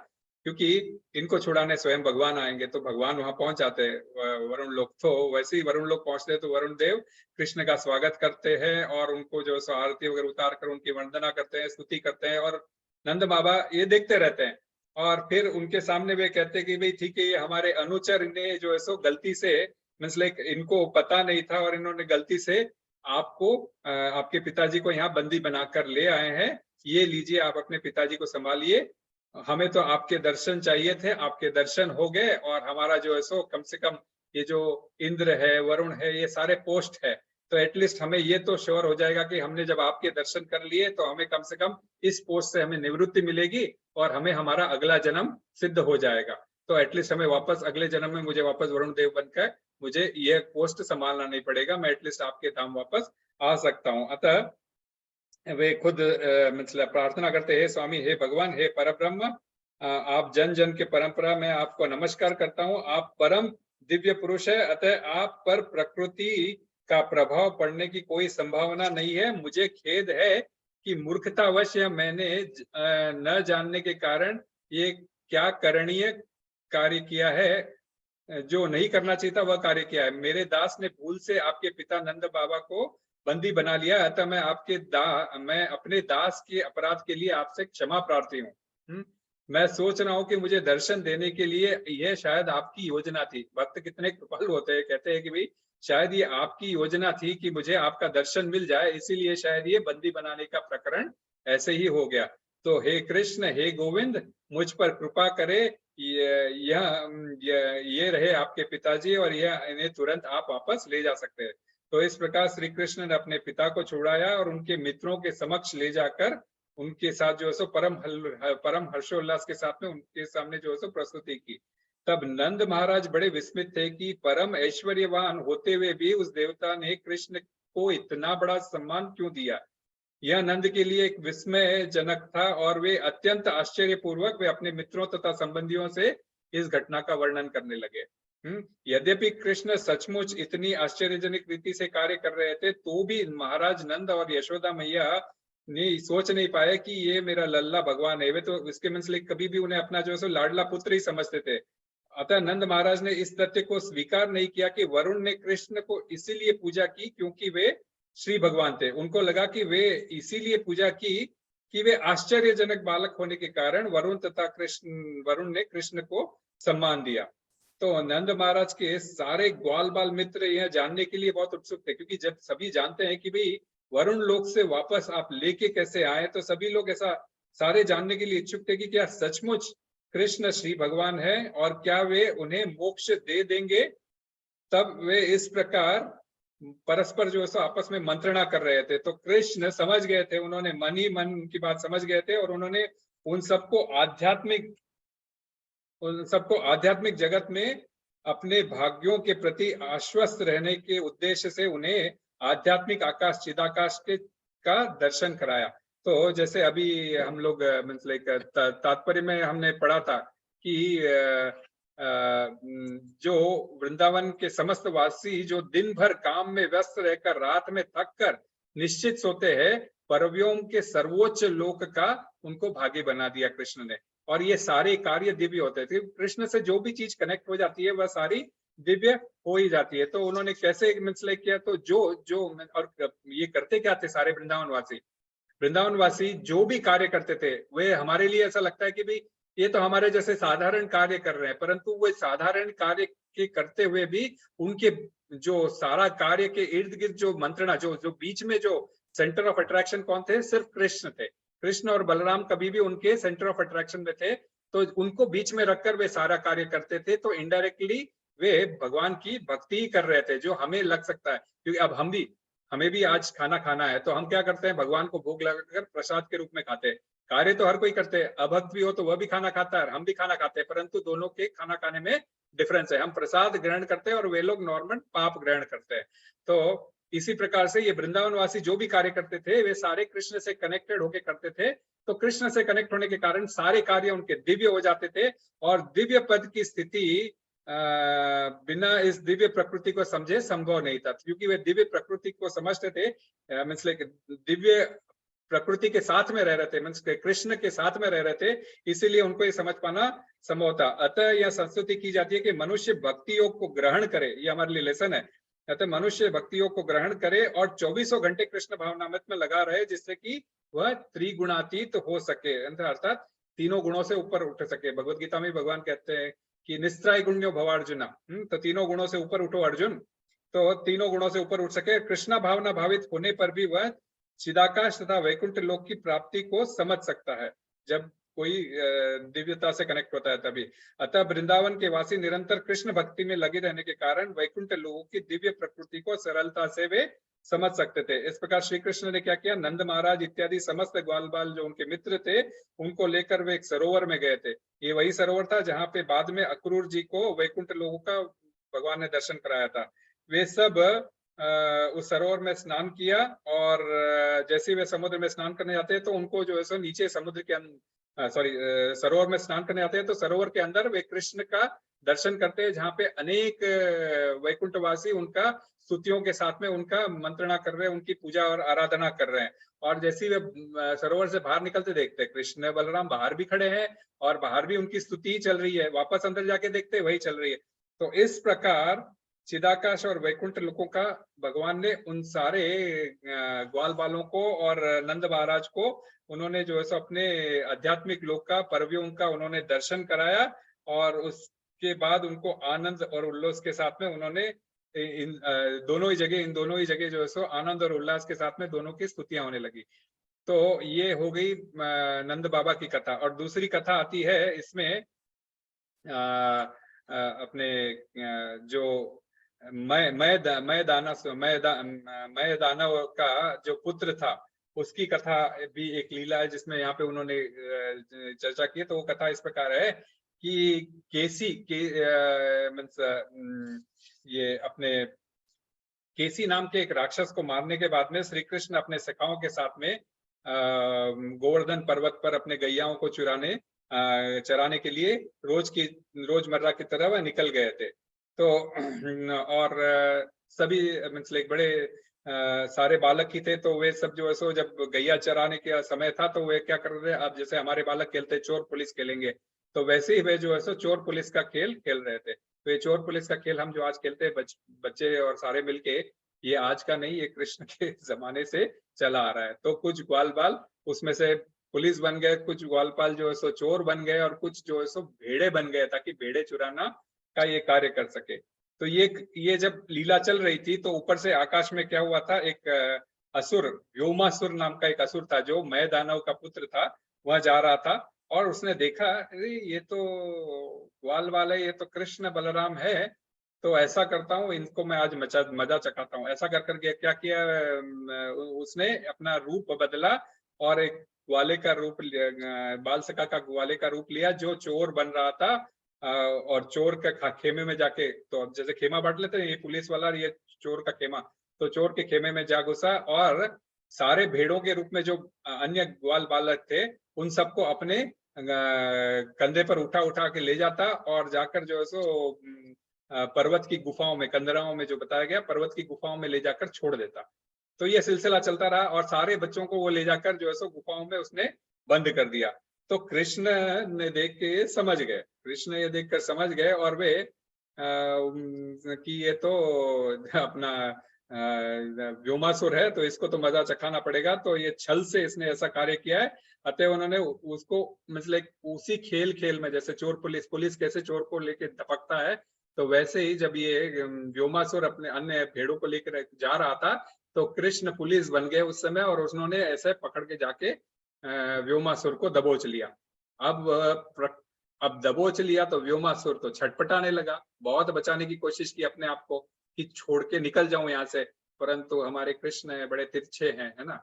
क्योंकि इनको छुड़ाने स्वयं भगवान आएंगे। तो भगवान वहां पहुंच जाते हैं वरुण लोक। तो वैसे ही वरुण लोक पहुंचते हैं तो वरुण देव कृष्ण का स्वागत करते हैं और उनको जो आरती वगैरह उतार कर उनकी वंदना करते हैं, स्तुति करते हैं। और नंद बाबा ये देखते रहते हैं और फिर उनके सामने वे कहते हैं कि भाई ठीक है, ये हमारे अनुचर ने जो है सो गलती से लाइक इनको पता नहीं था और इन्होंने गलती से आपको आपके पिताजी को यहाँ बंदी बनाकर ले आए हैं, ये लीजिए आप अपने पिताजी को संभालिए, हमें तो आपके दर्शन चाहिए थे, आपके दर्शन हो गए और हमारा जो है सो कम से कम ये जो इंद्र है, वरुण है, ये सारे पोस्ट है, तो एटलीस्ट हमें ये तो श्योर हो जाएगा कि हमने जब आपके दर्शन कर लिए तो हमें कम से कम इस पोस्ट से हमें निवृत्ति मिलेगी और हमें हमारा अगला जन्म सिद्ध हो जाएगा। तो एटलीस्ट हमें वापस अगले जन्म में मुझे वापस वरुण देव बनकर मुझे ये पोस्ट संभालना नहीं पड़ेगा, मैं एटलीस्ट आपके धाम वापस आ सकता हूँ। अतः वे खुद मतलब प्रार्थना करते हैं, स्वामी हे भगवान, हे परब्रह्म, आप जन जन के परंपरा में आपको नमस्कार करता हूँ, आप परम दिव्य पुरुष है, अतः आप पर प्रकृति का प्रभाव पड़ने की कोई संभावना नहीं है। मुझे खेद है कि मूर्खतावश मैंने न जानने के कारण ये क्या करणीय कार्य किया है, जो नहीं करना चाहिए था वह कार्य किया है। मेरे दास ने भूल से आपके पिता नंद बाबा को बंदी बना लिया, अतः मैं अपने दास के अपराध के लिए आपसे क्षमा प्रार्थी हूँ। मैं सोच रहा हूँ कि मुझे दर्शन देने के लिए यह शायद आपकी योजना थी। भक्त कितने कृपालु होते हैं, कहते हैं कि भाई शायद ये आपकी योजना थी कि मुझे आपका दर्शन मिल जाए, इसीलिए शायद ये बंदी बनाने का प्रकरण ऐसे ही हो गया। तो हे कृष्ण, हे गोविंद, मुझ पर कृपा करे, ये रहे आपके पिताजी और यह इन्हें तुरंत आप वापस ले जा सकते हैं। तो इस प्रकार श्री कृष्ण ने अपने पिता को छुड़ाया और उनके मित्रों के समक्ष ले जाकर उनके साथ जो है सो परम हर्षोल्लास के साथ में उनके सामने जो है सो प्रस्तुति की। तब नंद महाराज बड़े विस्मित थे कि परम ऐश्वर्यवान होते हुए भी उस देवता ने कृष्ण को इतना बड़ा सम्मान क्यों दिया। यह नंद के लिए एक विस्मय जनक था और वे अत्यंत आश्चर्यपूर्वक वे अपने मित्रों तथा संबंधियों से इस घटना का वर्णन करने लगे। यद्यपि कृष्ण सचमुच इतनी आश्चर्यजनक रीति से कार्य कर रहे थे, तो भी महाराज नंद और यशोदा मैया ने सोच नहीं पाए कि ये मेरा लल्ला भगवान है। वे तो इसके मतलब कभी भी उन्हें अपना जो है सो लाडला पुत्र ही समझते थे। अतः नंद महाराज ने इस तथ्य को स्वीकार नहीं किया कि वरुण ने कृष्ण को इसीलिए पूजा की क्योंकि वे श्री भगवान थे। उनको लगा कि वे इसीलिए पूजा की कि वे आश्चर्यजनक बालक होने के कारण वरुण ने कृष्ण को सम्मान दिया। तो नंद महाराज के सारे ग्वाल बाल मित्र यह जानने के लिए बहुत उत्सुक थे, क्योंकि जब सभी जानते हैं कि भाई वरुण लोक से वापस आप लेके कैसे आए, तो सभी लोग ऐसा सारे जानने के लिए इच्छुक थे कि क्या सचमुच कृष्ण श्री भगवान है और क्या वे उन्हें मोक्ष दे देंगे। तब वे इस प्रकार परस्पर जो है आपस में मंत्रणा कर रहे थे। तो कृष्ण समझ गए थे, उन्होंने मन ही मन की बात समझ गए थे और उन्होंने उन सबको आध्यात्मिक जगत में अपने भाग्यों के प्रति आश्वस्त रहने के उद्देश्य से उन्हें आध्यात्मिक आकाश चिदाकाश का दर्शन कराया। तो जैसे अभी हम लोग मतलब तात्पर्य में हमने पढ़ा था कि जो वृंदावन के समस्त वासी जो दिन भर काम में व्यस्त रहकर रात में थक कर निश्चित सोते हैं, परव्योम के सर्वोच्च लोक का उनको भागी बना दिया कृष्ण ने। और ये सारे कार्य दिव्य होते थे। कृष्ण से जो भी चीज कनेक्ट हो जाती है वह सारी दिव्य हो ही जाती है। तो उन्होंने कैसे मतलब किया, तो जो और ये करते क्या थे सारे वृंदावनवासी जो भी कार्य करते थे, वे हमारे लिए ऐसा लगता है कि भाई ये तो हमारे जैसे साधारण कार्य कर रहे हैं, परंतु वो साधारण कार्य के करते हुए भी उनके जो सारा कार्य के इर्द गिर्द जो मंत्रणा, जो बीच में जो सेंटर ऑफ अट्रैक्शन कौन थे, सिर्फ कृष्ण थे। कृष्ण और बलराम कभी भी उनके सेंटर ऑफ अट्रैक्शन में थे, तो उनको बीच में रखकर वे सारा कार्य करते थे। तो इनडायरेक्टली वे भगवान की भक्ति ही कर रहे थे, जो हमें लग सकता है। क्योंकि अब हमें भी आज खाना खाना है, तो हम क्या करते हैं, भगवान को भोग लगाकर प्रसाद के रूप में खाते हैं। कार्य तो हर कोई करते हैं, अभक्त भी हो तो वह भी खाना खाता है, हम भी खाना खाते हैं, परंतु दोनों के खाना खाने में डिफरेंस है। हम प्रसाद ग्रहण करते हैं और वे लोग नॉर्मल पाप ग्रहण करते हैं। तो इसी प्रकार से ये वृंदावनवासी जो भी कार्य करते थे, वे सारे कृष्ण से कनेक्टेड होके करते थे। तो कृष्ण से कनेक्ट होने के कारण सारे कार्य उनके दिव्य हो जाते थे और दिव्य पद की स्थिति बिना इस दिव्य प्रकृति को समझे संभव नहीं था। क्योंकि वे दिव्य प्रकृति को समझते थे, मीन्स लाइक दिव्य प्रकृति के साथ में रह रहे थे, मीन्स कृष्ण के साथ में रह रहे थे, इसीलिए उनको ये समझ पाना संभव था। अतः यह संस्तुति की जाती है कि मनुष्य भक्ति योग को ग्रहण करे, ये हमारे लिए लेसन है। अतः मनुष्य भक्ति योग को ग्रहण करे और 24 घंटे कृष्ण भावनामृत में लगा रहे, जिससे कि वह त्रिगुणातीत हो सके, अर्थात तीनों गुणों से ऊपर उठ सके। भगवत गीता में भगवान कहते हैं कि निस्त्राय गुण्यो भवार्जुना, तो तीनों गुणों से ऊपर उठो अर्जुन। तो तीनों गुणों से ऊपर उठ सके, कृष्णा भावना भावित होने पर भी वह चिदाकाश तथा वैकुंठ लोक की प्राप्ति को समझ सकता है, जब कोई दिव्यता से कनेक्ट होता है तभी। अतः वृंदावन के वासी निरंतर कृष्ण भक्ति में लगे रहने के कारण वैकुंठ लोक की दिव्य प्रकृति को सरलता से वे समझ सकते थे। इस प्रकार श्री कृष्ण ने क्या किया, नंद महाराज इत्यादि समस्त ग्वाल बाल जो उनके मित्र थे, उनको लेकर वे एक सरोवर में गए थे। ये वही सरोवर था जहाँ पे बाद में अक्रूर जी को वैकुंठ लोक का भगवान ने दर्शन कराया था। वे सब उस सरोवर में स्नान किया और जैसे वे समुद्र में स्नान करने जाते हैं तो उनको जो है सो नीचे समुद्र के सरोवर में स्नान करने आते हैं, तो सरोवर के अंदर वे कृष्ण का दर्शन करते हैं, जहाँ पे अनेक वैकुंठवासी उनका स्तुतियों के साथ में उनका मंत्रणा कर रहे हैं, उनकी पूजा और आराधना कर रहे हैं। और जैसे वे सरोवर से बाहर निकलते देखते कृष्ण बलराम बाहर भी खड़े हैं और बाहर भी उनकी स्तुति चल रही है, वापस अंदर जाके देखते वही चल रही है। तो इस प्रकार चिदाकाश और वैकुंठ लोकों का भगवान ने उन सारे ग्वाल बालों को और नंद महाराज को उन्होंने जो है सो अपने आध्यात्मिक लोक का परव्यों का उन्होंने दर्शन कराया और उसके बाद उनको आनंद और उल्लास के साथ में उन्होंने दोनों ही जगह, इन दोनों ही जगह जो है सो आनंद और उल्लास के साथ में दोनों की स्तुतियां होने लगी। तो ये हो गई नंद बाबा की कथा। और दूसरी कथा आती है इसमें अपने जो मय दानव का जो पुत्र था उसकी कथा भी एक लीला है जिसमें यहाँ पे उन्होंने चर्चा की है। तो वो कथा इस प्रकार है कि केसी के मीन्स ये अपने केसी नाम के एक राक्षस को मारने के बाद में श्री कृष्ण अपने सखाओं के साथ में गोवर्धन पर्वत पर अपने गैयाओं को चराने के लिए रोजमर्रा की तरह वह निकल गए थे। तो और सभी मीन्स लाइक बड़े सारे बालक ही थे। तो वे सब जो है सो जब गैया चराने का समय था तो वे क्या कर रहे, अब जैसे हमारे बालक खेलते चोर पुलिस खेलेंगे, तो वैसे ही वे जो है सो चोर पुलिस का खेल खेल रहे थे। तो ये चोर पुलिस का खेल हम जो आज खेलते हैं बच्चे और सारे मिलके, ये आज का नहीं, ये कृष्ण के जमाने से चला आ रहा है। तो कुछ ग्वाल बाल उसमें से पुलिस बन गए, कुछ ग्वालपाल जो है सो चोर बन गए, और कुछ जो है सो भेड़े बन गए ताकि भेड़े चुराना का ये कार्य कर सके। तो ये जब लीला चल रही थी तो ऊपर से आकाश में क्या हुआ था, एक असुर, व्योमासुर नाम का एक असुर था जो मय दानव का पुत्र था, वह जा रहा था और उसने देखा अरे ये तो ग्वाल वाले, ये तो कृष्ण बलराम है, तो ऐसा करता हूँ इनको मैं आज मजा चखाता हूँ। ऐसा कर करके क्या किया, उसने अपना रूप बदला और एक ग्वाले का रूप, बाल सखा का ग्वाले का रूप लिया जो चोर बन रहा था। और चोर का खेमे में जाके, तो जैसे खेमा बांट लेते हैं, ये पुलिस वाला और ये चोर का खेमा, तो चोर के खेमे में जा घुसा और सारे भेड़ों के रूप में जो अन्य ग्वाल बालक थे उन सबको अपने कंधे पर उठा के ले जाता और जाकर जो है सो पर्वत की गुफाओं में, कंदराओं में जो बताया गया, पर्वत की गुफाओं में ले जाकर छोड़ देता। तो ये सिलसिला चलता रहा और सारे बच्चों को वो ले जाकर जो है सो गुफाओं में उसने बंद कर दिया। तो कृष्ण ने देख के समझ गए, कृष्ण ये देखकर समझ गए और वे कि ये तो अपना व्योमासुर है, तो इसको तो मजा चखाना पड़ेगा, तो ये छल से इसने ऐसा कार्य किया है। अतः उन्होंने उसको मतलब उसी खेल में, जैसे चोर पुलिस कैसे चोर को लेके धपकता है, तो वैसे ही जब ये व्योमासुर अपने अन्य भेड़ों को लेकर जा रहा था तो कृष्ण पुलिस बन गए उस समय और उन्होंने ऐसे पकड़ के जाके व्योमासुर को दबोच लिया। अब दबोच लिया तो व्योमासुर तो छटपटाने लगा, बहुत बचाने की कोशिश की अपने आप को कि छोड़ के निकल जाऊं यहाँ से, परंतु हमारे कृष्ण बड़े तिरछे हैं, है ना,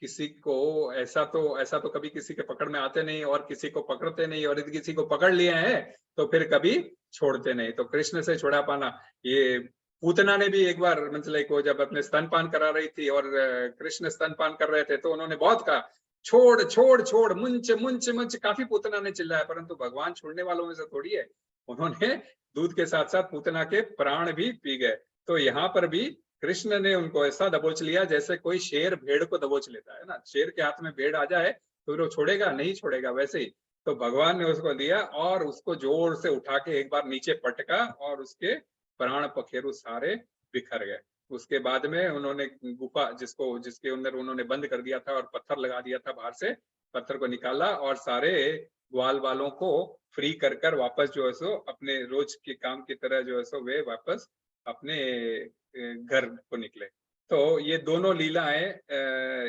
किसी को ऐसा तो कभी किसी के पकड़ में आते नहीं और किसी को पकड़ते नहीं, और यदि किसी को पकड़ लिए हैं तो फिर कभी छोड़ते नहीं। तो कृष्ण से छुड़ा पाना, ये पूतना ने भी एक बार मतलब को जब अपने स्तनपान करा रही थी और कृष्ण स्तनपान कर रहे थे तो उन्होंने बहुत कहा छोड़ छोड़ छोड़, मुंच मुंच मुंच, काफी पूतना ने चिल्लाया, परंतु भगवान छोड़ने वालों में से थोड़ी है, उन्होंने दूध के साथ साथ पूतना के प्राण भी पी गए। तो यहाँ पर भी कृष्ण ने उनको ऐसा दबोच लिया जैसे कोई शेर भेड़ को दबोच लेता है ना, शेर के हाथ में भेड़ आ जाए तो वो छोड़ेगा नहीं, छोड़ेगा, वैसे ही तो भगवान ने उसको दिया और उसको जोर से उठा के एक बार नीचे पटका और उसके प्राण पखेरु सारे बिखर गए। उसके बाद में उन्होंने गुफा जिसके अंदर उन्होंने बंद कर दिया था और पत्थर लगा दिया था, बाहर से पत्थर को निकाला और सारे ग्वाल वालों को फ्री कर वापस जो है सो अपने रोज के काम की तरह जो है सो वे वापस अपने घर को निकले। तो ये दोनों लीलाएं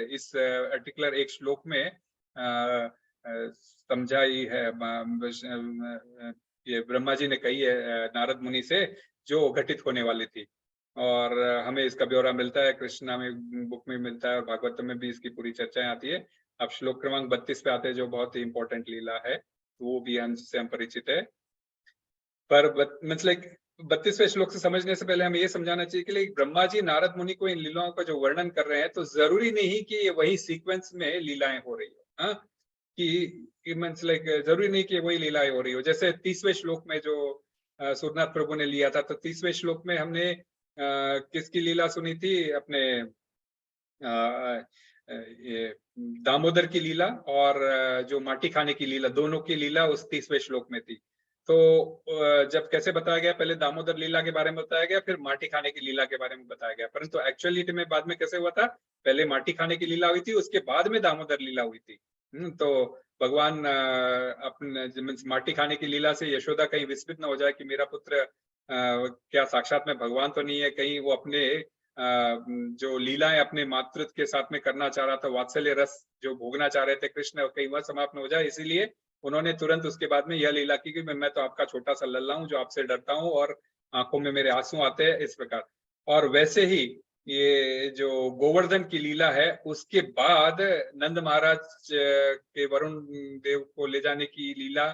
इस पर्टिकुलर एक श्लोक में समझाई है, ये ब्रह्मा जी ने कही है नारद मुनि से, जो घटित होने वाली थी। और हमें इसका ब्यौरा मिलता है कृष्णा में बुक में मिलता है और भागवत में भी इसकी पूरी चर्चाएं आती है। अब श्लोक क्रमांक 32 पे आते हैं जो बहुत ही इंपॉर्टेंट लीला है, तो वो भी हमसे हम परिचित है। पर मतलब 32वें श्लोक से समझने से पहले हमें ये समझाना चाहिए कि ब्रह्मा जी नारद मुनि को इन लीलाओं का जो वर्णन कर रहे हैं तो जरूरी नहीं कि वही सीक्वेंस में लीलाएं हो रही हो, हाँ, कि मतलब जरूरी नहीं कि वही लीलाएं हो रही हो। जैसे 30वें श्लोक में जो सूरनाथ प्रभु ने लिया था, तो 30वें श्लोक में हमने किसकी लीला सुनी थी, अपने ये दामोदर की लीला और जो माटी खाने की लीला, दोनों की लीला उस 30वें श्लोक में थी। तो जब कैसे बताया गया, पहले दामोदर लीला के बारे में बताया गया, फिर माटी खाने की लीला के बारे में बताया गया, परंतु एक्चुअलिटी में बाद में कैसे हुआ था, पहले माटी खाने की लीला हुई थी, उसके बाद में दामोदर लीला हुई थी। तो भगवान अपने माटी खाने की लीला से यशोदा कहीं विस्मित न हो जाए कि मेरा पुत्र क्या साक्षात में भगवान तो नहीं है, कहीं वो अपने जो लीलाएं अपने मातृत्व के साथ में करना चाह रहा था, वात्सल्य रस जो भोगना चाह रहे थे कृष्ण, और कहीं वह समाप्त न हो जाए, इसीलिए उन्होंने तुरंत उसके बाद में यह लीला की कि मैं तो आपका छोटा सा लल्ला हूँ जो आपसे डरता हूँ और आंखों में मेरे आंसू आते हैं, इस प्रकार। और वैसे ही ये जो गोवर्धन की लीला है, उसके बाद नंद महाराज के वरुण देव को ले जाने की लीला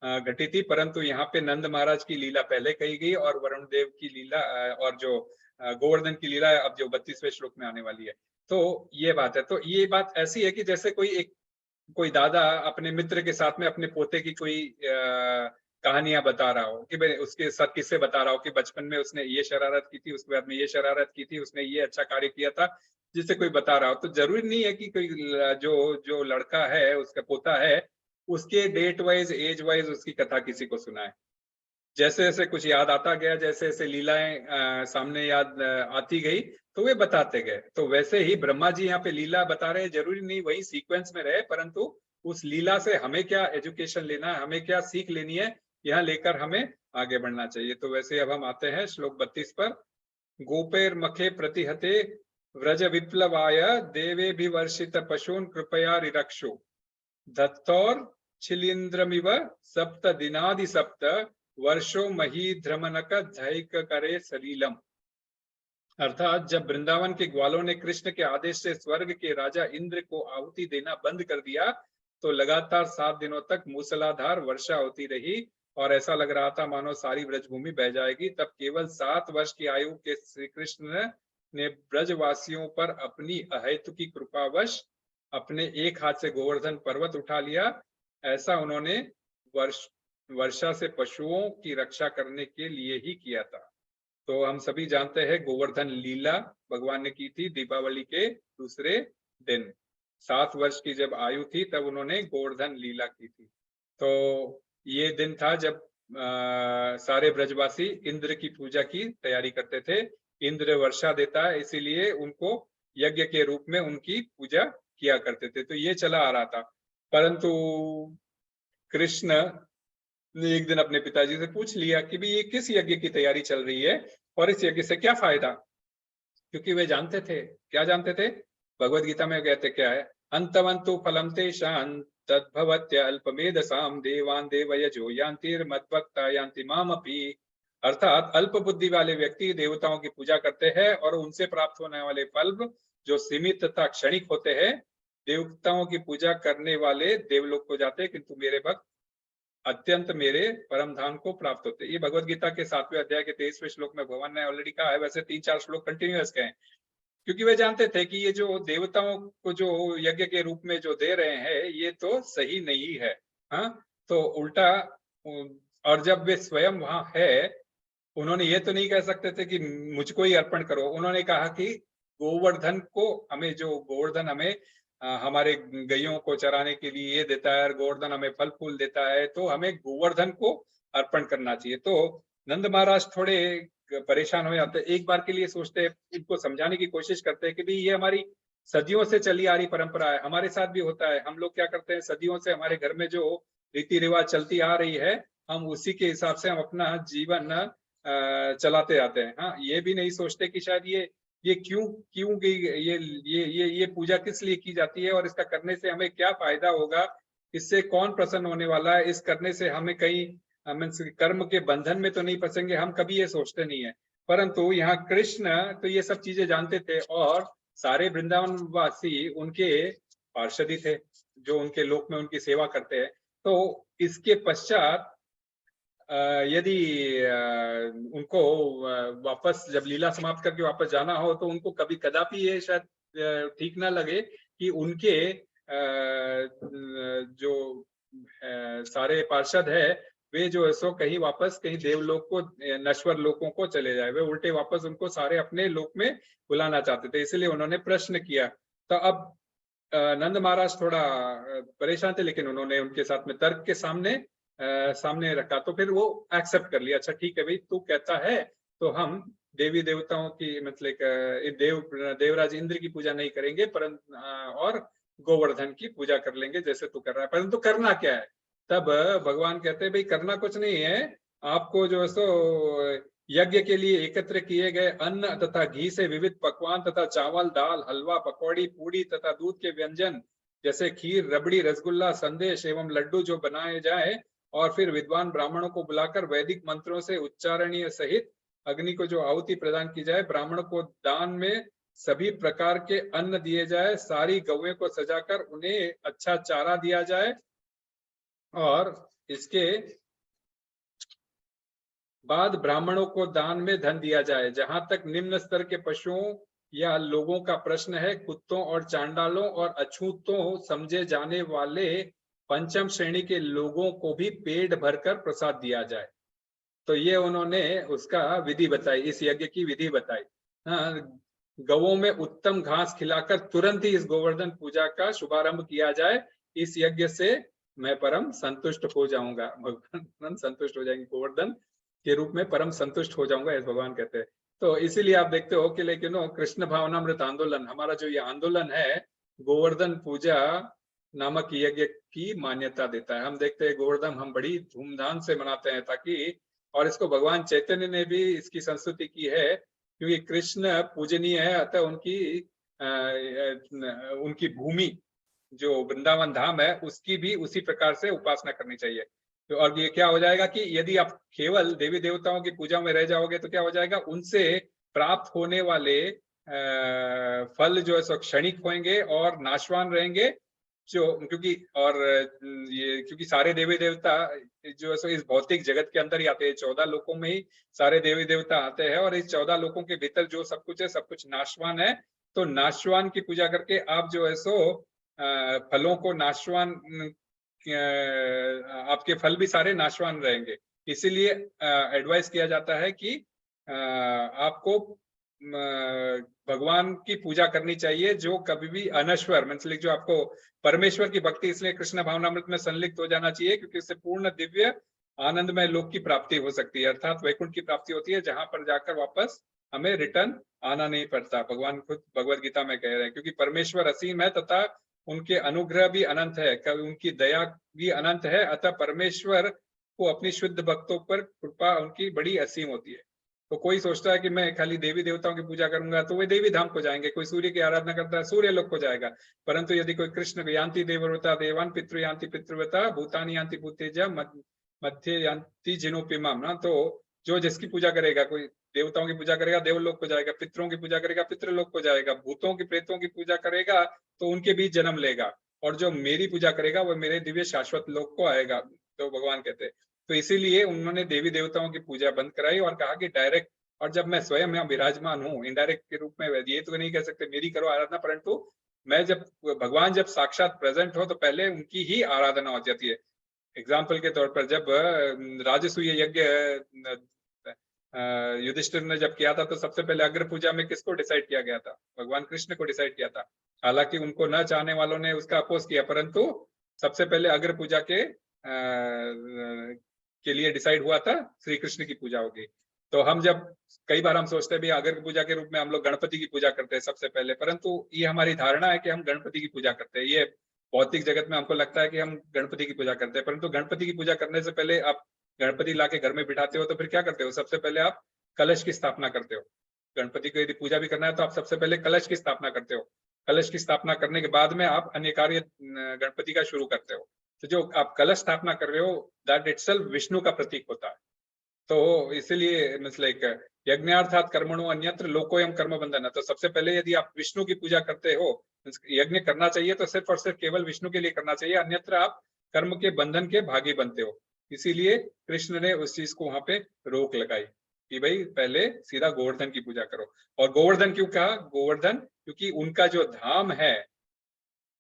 घटी थी, परंतु यहाँ पे नंद महाराज की लीला पहले कही गई और वरुण देव की लीला और जो गोवर्धन की लीला अब जो 32वें श्लोक में आने वाली है। तो ये बात है। तो ये बात ऐसी है कि जैसे कोई दादा अपने मित्र के साथ में अपने पोते की कोई कहानियां बता रहा हो कि भाई उसके साथ किससे बता रहा हो कि बचपन में उसने ये शरारत की थी, उसके बाद में ये शरारत की थी, उसने ये अच्छा कार्य किया था, जिससे कोई बता रहा हो। तो जरूरी नहीं है कि कोई जो लड़का है, उसका पोता है, उसके डेट वाइज एज वाइज उसकी कथा किसी को सुनाए। जैसे जैसे कुछ याद आता गया, जैसे जैसे लीलाएं सामने याद आती गई, तो वे बताते गए। तो वैसे ही ब्रह्मा जी यहाँ पे लीला बता रहे हैं, जरूरी नहीं वही सीक्वेंस में रहे, परंतु उस लीला से हमें क्या एजुकेशन लेना है, हमें क्या सीख लेनी है, यहाँ लेकर हमें आगे बढ़ना चाहिए। तो वैसे अब हम आते हैं श्लोक 32 पर। गोपेर मखे प्रतिहते व्रज विप्लवाय देवेभिवर्षित पशून् कृपया रिरक्षो दत्तौर छिलिंद्रमिव सप्त दिनादि सप्त वर्षो महीध्रमनक धैक करे सलीलम। अर्थात जब वृंदावन के ग्वालों ने कृष्ण के आदेश से स्वर्ग के राजा इंद्र को आहुति देना बंद कर दिया, तो लगातार 7 दिनों तक मूसलाधार वर्षा होती रही और ऐसा लग रहा था मानो सारी ब्रजभूमि बह जाएगी। तब केवल 7 वर्ष की आयु के श्री कृष्ण ने ब्रजवासियों पर अपनी अहेतुकी कृपावश अपने एक हाथ से गोवर्धन पर्वत उठा लिया। ऐसा उन्होंने वर्षा से पशुओं की रक्षा करने के लिए ही किया था। तो हम सभी जानते हैं गोवर्धन लीला भगवान ने की थी दीपावली के दूसरे दिन। 7 वर्ष की जब आयु थी तब उन्होंने गोवर्धन लीला की थी। तो ये दिन था जब सारे ब्रजवासी इंद्र की पूजा की तैयारी करते थे। इंद्र वर्षा देता है, इसीलिए उनको यज्ञ के रूप में उनकी पूजा किया करते थे। तो ये चला आ रहा था, परंतु कृष्ण ने एक दिन अपने पिताजी से पूछ लिया कि भाई ये किस यज्ञ की तैयारी चल रही है और इस यज्ञ से क्या फायदा, क्योंकि वे जानते थे। क्या जानते थे? भगवत गीता में कहते क्या है, अंतवंतु फलम तेषां तद्भवत्य अल्पमेधसाम देवान देवयजो यान्तिर्मद्भक्ता यान्ति मामपि। अर्थात अल्प बुद्धि वाले व्यक्ति देवताओं की पूजा करते हैं और उनसे प्राप्त होने वाले फल जो सीमित तथा क्षणिक होते हैं, देवताओं की पूजा करने वाले देवलोक को जाते हैं, किंतु मेरे भक्त अत्यंत मेरे परम धाम को प्राप्त होते। ये भगवत गीता के 7वें अध्याय के 23वें श्लोक में भगवान ने ऑलरेडी कहा है। वैसे 3-4 श्लोक कंटिन्यूअस कहे, क्योंकि वे जानते थे कि ये जो देवताओं को जो यज्ञ के रूप में जो दे रहे हैं ये तो सही नहीं है। हाँ, तो उल्टा, और जब वे स्वयं वहां है, उन्होंने ये तो नहीं कह सकते थे कि मुझको ही अर्पण करो। उन्होंने कहा कि गोवर्धन को हमें, जो गोवर्धन हमें हमारे गैयों को चराने के लिए ये देता है, गोवर्धन हमें फल फूल देता है, तो हमें गोवर्धन को अर्पण करना चाहिए। तो नंद महाराज थोड़े परेशान हो जाते, एक बार के लिए सोचते, इनको समझाने की कोशिश करते हैं कि भाई ये हमारी सदियों से चली आ रही परंपरा है, हमारे साथ भी होता है। हम लोग क्या करते हैं, सदियों से हमारे घर में जो रीति रिवाज चलती आ रही है, हम उसी के हिसाब से हम अपना जीवन चलाते आते हैं। हाँ, ये भी नहीं सोचते कि शायद ये क्यों ये पूजा किस लिए की जाती है और इसका करने से हमें क्या फायदा होगा, इससे कौन प्रसन्न होने वाला है, इस करने से हमें कहीं कर्म के बंधन में तो नहीं फंसेंगे, हम कभी ये सोचते नहीं है। परंतु यहाँ कृष्ण तो ये सब चीजें जानते थे और सारे वृंदावन वासी उनके पार्षद ही थे, जो उनके लोक में उनकी सेवा करते हैं। तो इसके पश्चात यदि उनको वापस जब लीला समाप्त करके वापस जाना हो, तो उनको कभी कदापि ये शायद ठीक ना लगे कि उनके जो सारे पार्षद है वे जो है सो कहीं वापस कहीं देवलोक को, नश्वर लोकों को चले जाए। वे उल्टे वापस उनको सारे अपने लोक में बुलाना चाहते थे, इसलिए उन्होंने प्रश्न किया। तो अब नंद महाराज थोड़ा परेशान थे, लेकिन उन्होंने उनके साथ में तर्क के सामने रखा, तो फिर वो एक्सेप्ट कर लिया। अच्छा ठीक है भाई, तू कहता है तो हम देवी देवताओं की मतलब देवराज इंद्र की पूजा नहीं करेंगे, परंतु और गोवर्धन की पूजा कर लेंगे जैसे तू कर रहा है, परंतु करना क्या है? तब भगवान कहते हैं भाई करना कुछ नहीं है, आपको जो है सो यज्ञ के लिए एकत्र किए गए अन्न तथा घी से विविध पकवान तथा चावल, दाल, हलवा, पकौड़ी, पूड़ी तथा दूध के व्यंजन जैसे खीर, रबड़ी, रसगुल्ला, संदेश एवं लड्डू जो बनाए जाए और फिर विद्वान ब्राह्मणों को बुलाकर वैदिक मंत्रों से उच्चारणीय सहित अग्नि को जो आहुति प्रदान की जाए, ब्राह्मण को दान में सभी प्रकार के अन्न दिए जाए, सारी गौएं को सजाकर उन्हें अच्छा चारा दिया जाए और इसके बाद ब्राह्मणों को दान में धन दिया जाए। जहां तक निम्न स्तर के पशुओं या लोगों का प्रश्न है, कुत्तों और चांडालों और अछूतों समझे जाने वाले पंचम श्रेणी के लोगों को भी पेट भरकर प्रसाद दिया जाए। तो ये उन्होंने उसका विधि बताई, इस यज्ञ की विधि बताई। हाँ, गवों में उत्तम घास खिलाकर तुरंत ही इस गोवर्धन पूजा का शुभारंभ किया जाए। इस यज्ञ से मैं परम संतुष्ट हो जाऊंगा, भगवान संतुष्ट हो जाएंगे, गोवर्धन के रूप में परम संतुष्ट हो जाऊंगा, ऐसे भगवान कहते हैं। तो इसीलिए आप देखते हो कि लेकिन कृष्ण भावनामृत आंदोलन, हमारा जो ये आंदोलन है, गोवर्धन पूजा नामक यज्ञ की मान्यता देता है। हम देखते हैं गोवर्धन हम बड़ी धूमधाम से मनाते हैं, ताकि, और इसको भगवान चैतन्य ने भी इसकी संस्तुति की है, क्योंकि कृष्ण पूजनीय है, अतः उनकी भूमि जो वृंदावन धाम है उसकी भी उसी प्रकार से उपासना करनी चाहिए। तो और ये क्या हो जाएगा कि यदि आप केवल देवी देवताओं की पूजा में रह जाओगे तो क्या हो जाएगा, उनसे प्राप्त होने वाले फल जो है सो क्षणिक होंगे और नाशवान रहेंगे। जो क्योंकि सारे देवी देवता जो है सो इस भौतिक जगत के अंदर ही आते हैं, 14 लोकों में ही सारे देवी देवता आते हैं, और इस 14 लोकों के भीतर जो सब कुछ है सब कुछ नाशवान है। तो नाशवान की पूजा करके आप जो है सो फलों को नाशवान, आपके फल भी सारे नाशवान रहेंगे। इसीलिए एडवाइस किया जाता है कि आपको भगवान की पूजा करनी चाहिए जो कभी भी अनश्वर, मतलब जो आपको परमेश्वर की भक्ति, इसलिए कृष्ण भावनामृत में संलिप्त हो जाना चाहिए, क्योंकि इससे पूर्ण दिव्य आनंदमय लोक की प्राप्ति हो सकती है, अर्थात वैकुंठ की प्राप्ति होती है, जहां पर जाकर वापस हमें रिटर्न आना नहीं पड़ता। भगवान खुद भगवत गीता में कह रहे हैं, क्योंकि परमेश्वर असीम है तथा उनके अनुग्रह भी अनंत है, उनकी दया भी अनंत है, अतः परमेश्वर को अपनी शुद्ध भक्तों पर कृपा उनकी बड़ी असीम होती है। तो कोई सोचता है कि मैं खाली देवी देवताओं की पूजा करूंगा तो वे देवी धाम को जाएंगे, कोई सूर्य की आराधना करता है सूर्य लोक को जाएगा, परंतु यदि कोई कृष्ण यान्ति देवव्रता देवान, पितृ यान्ति पितृव्रता, भूतानि यान्ति भूतेजा, मध्य यान्ति जिनोपिमाम ना। तो जो जिसकी पूजा करेगा, कोई देवताओं की पूजा करेगा देवलोक को जाएगा, पितरों की पूजा करेगा पितृलोक को जाएगा, भूतों की प्रेतों की पूजा करेगा तो उनके बीच जन्म लेगा, और जो मेरी पूजा करेगा वो मेरे दिव्य शाश्वत लोक को आएगा, तो भगवान कहते हैं। तो इसीलिए उन्होंने देवी देवताओं की पूजा बंद कराई और कहा कि डायरेक्ट, और जब मैं स्वयं यहाँ विराजमान हूँ इनडायरेक्ट के रूप में, ये तो नहीं कह सकते मेरी करो आराधना, परंतु मैं जब भगवान जब साक्षात प्रेजेंट हो तो पहले उनकी ही आराधना हो जाती है। एग्जाम्पल के तौर पर जब राजसूय यज्ञ युधिष्ठिर ने जब किया था तो सबसे पहले अग्र पूजा में किसको डिसाइड किया गया था, भगवान कृष्ण को डिसाइड किया था। हालांकि उनको न चाहने वालों ने उसका अपोज किया, परंतु सबसे पहले अग्र पूजा के लिए डिसाइड हुआ था श्री कृष्ण की पूजा होगी। तो हम जब कई बार हम सोचते हैं भी अग्र पूजा के रूप में हम लोग गणपति की पूजा करते हैं सबसे पहले, परंतु ये हमारी धारणा है कि हम गणपति की पूजा करते हैं, ये भौतिक जगत में हमको लगता है कि हम गणपति की पूजा करते हैं, परंतु गणपति की पूजा करने से पहले आप गणपति लाके घर में बिठाते हो तो फिर क्या करते हो, सबसे पहले आप कलश की स्थापना करते हो। गणपति को यदि पूजा भी करना है तो आप सबसे पहले कलश की स्थापना करते हो। कलश की स्थापना करने के बाद में आप अन्य कार्य गणपति का शुरू करते हो। तो जो आप कलश स्थापना कर रहे हो दैट इटसेल्फ विष्णु का प्रतीक होता है। तो इसीलिए मतलब यज्ञार्थात कर्मणो अन्यत्र लोकोयम कर्म बंधन है। तो सबसे पहले यदि आप विष्णु की पूजा करते हो, यज्ञ करना चाहिए तो सिर्फ और सिर्फ केवल विष्णु के लिए करना चाहिए, अन्यत्र आप कर्म के बंधन के भागी बनते हो। इसीलिए कृष्ण ने उस चीज को वहां पे रोक लगाई कि भाई पहले सीधा गोवर्धन की पूजा करो। और गोवर्धन क्यों कहा, गोवर्धन क्योंकि उनका जो धाम है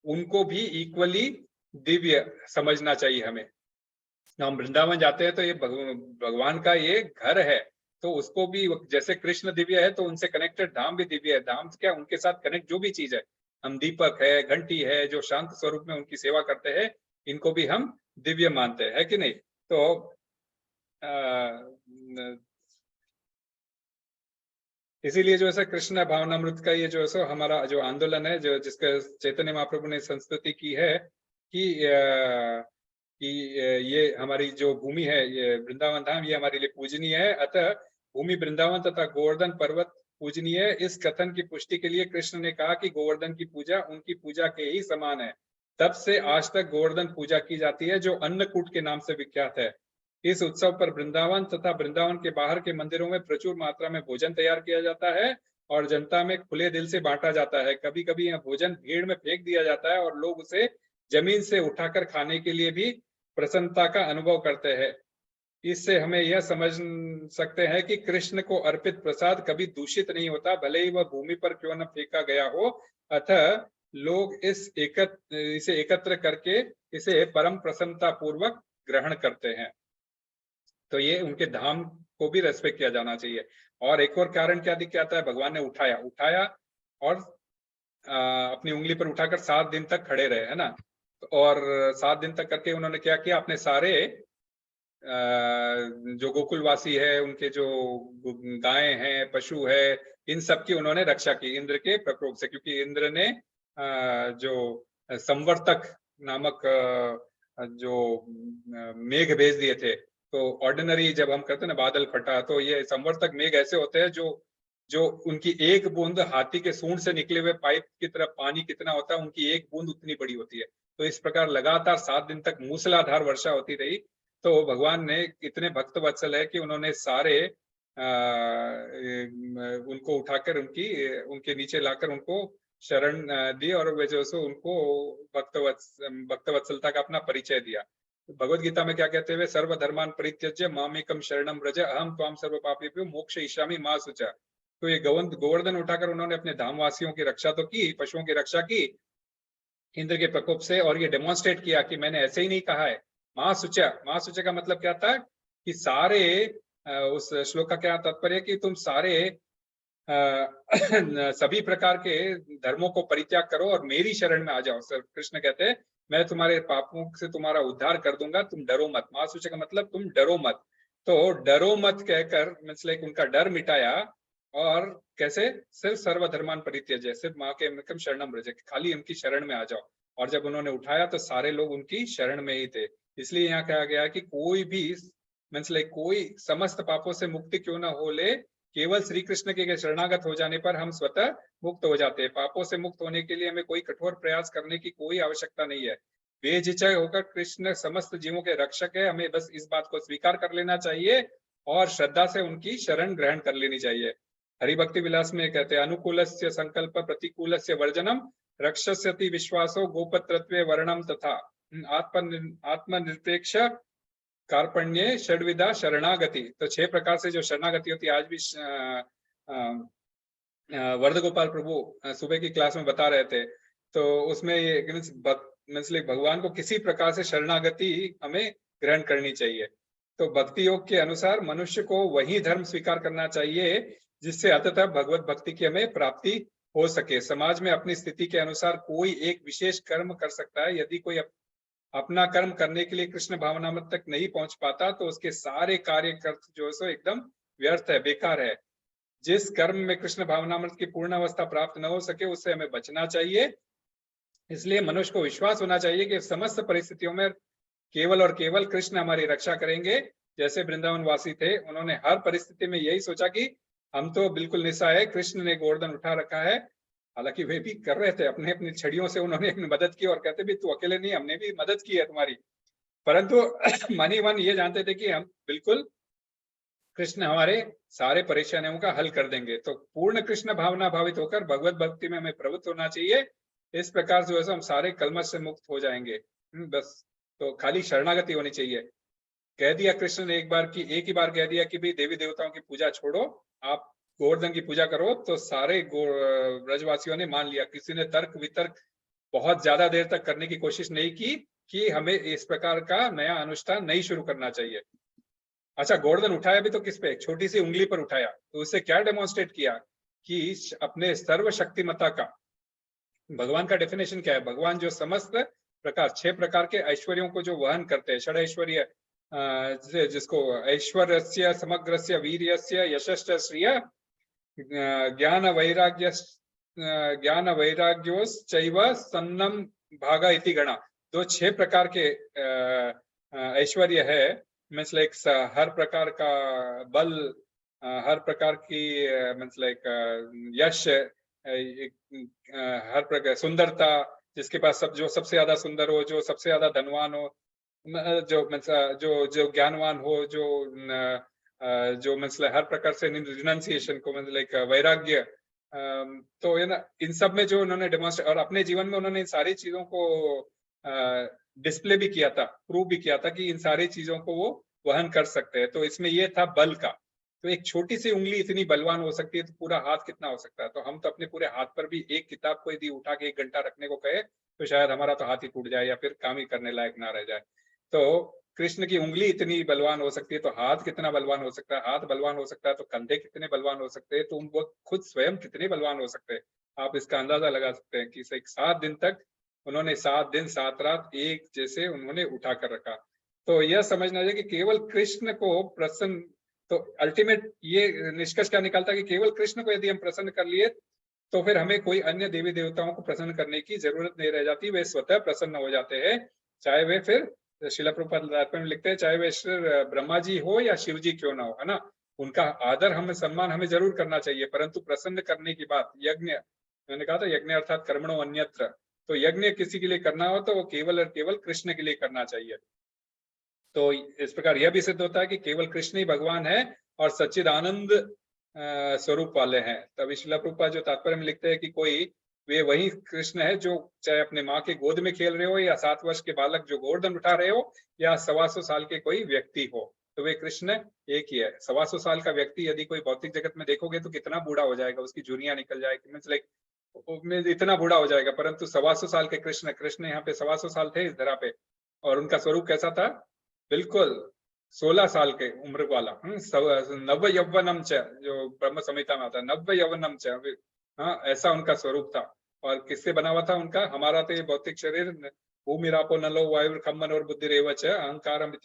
उनको भी इक्वली दिव्य समझना चाहिए हमें। हम वृंदावन जाते हैं तो ये भगवान का ये घर है, तो उसको भी जैसे कृष्ण दिव्य है तो उनसे कनेक्टेड धाम भी दिव्य है। धाम क्या, उनके साथ कनेक्ट जो भी चीज है, हम दीपक है, घंटी है, जो शांत स्वरूप में उनकी सेवा करते हैं, इनको भी हम दिव्य मानते हैं, है कि नहीं। तो इसीलिए जो है कृष्ण भावनामृत का ये जो है हमारा जो आंदोलन है, जो जिसका चैतन्य महाप्रभु ने संस्तुति की है कि ये हमारी जो भूमि है, ये वृंदावन धाम, ये हमारे लिए पूजनीय है, अतः भूमि वृंदावन तथा गोवर्धन पर्वत पूजनीय है। इस कथन की पुष्टि के लिए कृष्ण ने कहा कि गोवर्धन की पूजा उनकी पूजा के ही समान है। तब से आज तक गोवर्धन पूजा की जाती है, जो अन्नकूट के नाम से विख्यात है। इस उत्सव पर वृंदावन तथा वृंदावन के बाहर के मंदिरों में प्रचुर मात्रा में भोजन तैयार किया जाता है और जनता में खुले दिल से बांटा जाता है। कभी कभी यह भोजन भीड़ में फेंक दिया जाता है और लोग उसे जमीन से उठाकर खाने के लिए भी प्रसन्नता का अनुभव करते हैं। इससे हमें यह समझ सकते हैं कि कृष्ण को अर्पित प्रसाद कभी दूषित नहीं होता, भले ही वह भूमि पर क्यों न फेंका गया हो। अतः लोग इसे एकत्र करके इसे परम प्रसन्नता पूर्वक ग्रहण करते हैं। तो ये उनके धाम को भी रेस्पेक्ट किया जाना चाहिए। और एक और कारण क्या दिखाता है, भगवान ने उठाया और अपनी उंगली पर उठाकर 7 दिन तक खड़े रहे, है ना। और 7 दिन तक करके उन्होंने क्या किया, अपने सारे जो गोकुलवासी है, उनके जो गायें हैं, पशु है, इन सब की उन्होंने रक्षा की इंद्र के प्रकोप से, क्योंकि इंद्र ने जो संवर्तक नामक जो मेघ भेज दिए थे। तो ऑर्डिनरी जब हम करते हैं ना बादल फटा, तो ये संवर्तक मेघ ऐसे होते हैं जो उनकी एक बूंद हाथी के सूंड से निकले हुए पाइप की तरह पानी कितना होता है, उनकी एक बूंद उतनी बड़ी होती है। तो इस प्रकार लगातार 7 दिन तक मूसलाधार वर्षा होती रही। तो भगवान ने इतने भक्त वत्सल है कि उन्होंने सारे उनको उठाकर उनके नीचे लाकर उनको शरण दी और वजह से उनको भक्त वत्सलता का अपना परिचय दिया। भगवत गीता में क्या कहते हुए, सर्वधर्मान परित्यज्य मामेकम शरणम व्रज अहम त्वाम सर्व पापेभ्यो मोक्षयिष्यामि मा शुचा। तो ये गोवर्धन उठाकर उन्होंने अपने धामवासियों की रक्षा तो की, पशुओं की रक्षा की इंद्र के प्रकोप से, और ये डेमोन्स्ट्रेट किया कि मैंने ऐसे ही नहीं कहा है। महासुचा का मतलब क्या था कि सारे उस श्लोक का क्या तात्पर्य, कि तुम सारे सभी प्रकार के धर्मों को परित्याग करो और मेरी शरण में आ जाओ। सर कृष्ण कहते हैं मैं तुम्हारे पापों से तुम्हारा उद्धार कर दूंगा, तुम डरो मत। महासुचा का मतलब तुम डरो मत। तो डरो मत कहकर मतलब उनका डर मिटाया। और कैसे, सिर्फ सर्वधर्मान परित्यज्य, सिर्फ माँ के एकम शरणम व्रज, खाली उनकी शरण में आ जाओ। और जब उन्होंने उठाया तो सारे लोग उनकी शरण में ही थे। इसलिए यहाँ कहा गया कि कोई भी मतलब कोई समस्त पापों से मुक्ति क्यों ना हो ले, केवल श्री कृष्ण के शरणागत हो जाने पर हम स्वतः मुक्त हो जाते हैं। पापों से मुक्त होने के लिए हमें कोई कठोर प्रयास करने की कोई आवश्यकता नहीं है। बेझिझक होकर कृष्ण समस्त जीवों के रक्षक है, हमें बस इस बात को स्वीकार कर लेना चाहिए और श्रद्धा से उनकी शरण ग्रहण कर लेनी चाहिए। हरिभक्ति विलास में कहते हैं, अनुकूलस्य संकल्प प्रतिकूलस्य वर्जनम रक्षस्यति विश्वासो गोपत्रत्वे वर्णम तथा आत्मनिरपेक्ष कार्पण्ये षड्विधा शरणागति। तो 6 प्रकार से जो शरणागति होती है, आज भी वर्धगोपाल प्रभु सुबह की क्लास में बता रहे थे। तो उसमें ये भगवान को किसी प्रकार से शरणागति हमें ग्रहण करनी चाहिए। तो भक्ति योग के अनुसार मनुष्य को वही धर्म स्वीकार करना चाहिए जिससे अंततः भगवत भक्ति की हमें प्राप्ति हो सके। समाज में अपनी स्थिति के अनुसार कोई एक विशेष कर्म कर सकता है। यदि कोई अपना कर्म करने के लिए कृष्ण भावनामृत तक नहीं पहुंच पाता तो उसके सारे कार्य जो है एकदम व्यर्थ है, बेकार है। जिस कर्म में कृष्ण भावनामृत की पूर्ण अवस्था प्राप्त न हो सके उससे हमें बचना चाहिए। इसलिए मनुष्य को विश्वास होना चाहिए कि समस्त परिस्थितियों में केवल और केवल कृष्ण हमारी रक्षा करेंगे। जैसे वृंदावन वासी थे, उन्होंने हर परिस्थिति में यही सोचा कि हम तो बिल्कुल निस्सहाय है, कृष्ण ने गोवर्धन उठा रखा है। हालांकि वे भी कर रहे थे, अपने अपनी छड़ियों से उन्होंने अपनी मदद की और कहते भी तू अकेले नहीं, हमने भी मदद की है तुम्हारी। परंतु मन ही मन ये जानते थे कि हम बिल्कुल कृष्ण हमारे सारे परेशानियों का हल कर देंगे। तो पूर्ण कृष्ण भावना भावित होकर भगवत भक्ति में हमें प्रवृत्त होना चाहिए। इस प्रकार जो है हम सारे कलमश से मुक्त हो जाएंगे। बस तो खाली शरणागति होनी चाहिए। कह दिया कृष्ण ने एक ही बार कह दिया कि भाई देवी देवताओं की पूजा छोड़ो, आप गोवर्धन की पूजा करो। तो सारे ब्रजवासियों ने मान लिया। किसी ने तर्क वितर्क बहुत ज्यादा देर तक करने की कोशिश नहीं की कि हमें इस प्रकार का नया अनुष्ठान नहीं शुरू करना चाहिए। अच्छा, गोवर्धन उठाया भी तो किस पे, छोटी सी उंगली पर उठाया। तो उससे क्या डेमोन्स्ट्रेट किया कि अपने सर्वशक्तिमत्ता का, भगवान का डेफिनेशन क्या है, भगवान जो समस्त प्रकार 6 प्रकार के ऐश्वर्यों को जो वहन करते हैं, षड ऐश्वर्य, जिसको ऐश्वर्यस्य समग्रस्य वीर्यस्य यशश्च श्रिय ज्ञान वैराग्योश्चैव सन्नम भागा इति गणा। तो 6 प्रकार के ऐश्वर्य है, मतलब हर प्रकार का बल, हर प्रकार की मीन्स लाइक यश, हर प्रकार सुंदरता, जिसके पास सब जो सबसे ज्यादा सुंदर हो, जो सबसे ज्यादा धनवान हो, जो मीन्स जो ज्ञानवान हो, जो मीन्स हर प्रकार से रिनंसिएशन को मीन्स लाइक वैराग्य, तो ये ना इन सब में जो उन्होंने डेमोन्स्ट्रेट और अपने जीवन में उन्होंने इन सारी चीजों को डिस्प्ले भी किया था, प्रूव भी किया था कि इन सारी चीजों को वो वहन कर सकते हैं। तो इसमें ये था बल का। तो एक छोटी सी उंगली इतनी बलवान हो सकती है, तो पूरा हाथ कितना हो सकता है। तो हम तो अपने पूरे हाथ पर भी एक किताब को यदि उठा के 1 घंटा रखने को कहे तो शायद हमारा तो हाथ ही टूट जाए या फिर काम ही करने लायक ना रह जाए। तो कृष्ण की उंगली इतनी बलवान हो सकती है, तो हाथ कितना बलवान हो सकता है। हाथ बलवान हो सकता है तो कंधे कितने बलवान हो सकते हैं, तो वो खुद स्वयं कितने बलवान हो सकते हैं। आप इसका अंदाजा लगा सकते हैं कि 7 दिन तक उन्होंने 7 दिन 7 रात एक जैसे उन्होंने उठा कर रखा। तो यह समझना चाहिए कि केवल कृष्ण को प्रसन्न, तो अल्टीमेट ये निष्कर्ष क्या निकलता है कि केवल कृष्ण को यदि हम प्रसन्न कर लिए तो फिर हमें कोई अन्य देवी देवताओं को प्रसन्न करने की जरूरत नहीं रह जाती, वे स्वतः प्रसन्न हो जाते हैं। चाहे वे फिर शिला प्रभुपाद में लिखते हैं, चाहे वे ब्रह्मा जी हो या शिव जी क्यों ना हो, है ना, उनका आदर हमें सम्मान हमें जरूर करना चाहिए, परंतु प्रसन्न करने की बात, यज्ञ, मैंने कहा था यज्ञ अर्थात कर्मणो अन्यत्र, तो यज्ञ किसी के लिए करना हो तो वो केवल और केवल कृष्ण के लिए करना चाहिए। तो इस प्रकार यह भी सिद्ध होता है कि केवल कृष्ण ही भगवान है और सच्चिदानंद स्वरूप वाले हैं। तभी शिला प्रभुपाद जो तात्पर्य में लिखते हैं कि कोई वे वही कृष्ण है जो चाहे अपने माँ के गोद में खेल रहे हो या 7 वर्ष के बालक जो गोवर्धन उठा रहे हो या 125 साल के कोई व्यक्ति हो, तो वे कृष्ण एक ही है। 125 साल का व्यक्ति यदि कोई भौतिक जगत में देखोगे तो कितना बूढ़ा हो जाएगा, उसकी झुर्रियां निकल जाएगी, मीन्स लाइक इतना बूढ़ा हो जाएगा। परंतु 125 साल के कृष्ण यहाँ पे 125 साल थे इस धरा पे, और उनका स्वरूप कैसा था, बिल्कुल 16 साल के उम्र वाला, नव यौवनम च, जो ब्रह्म संहिता में आता है, नव यौवनम च, हाँ ऐसा उनका स्वरूप था। और किससे बना हुआ था उनका, हमारा तो ये भौतिक शरीर भूमि रापो नलो वायु खम मन और बुद्धि रेवच अहंकार में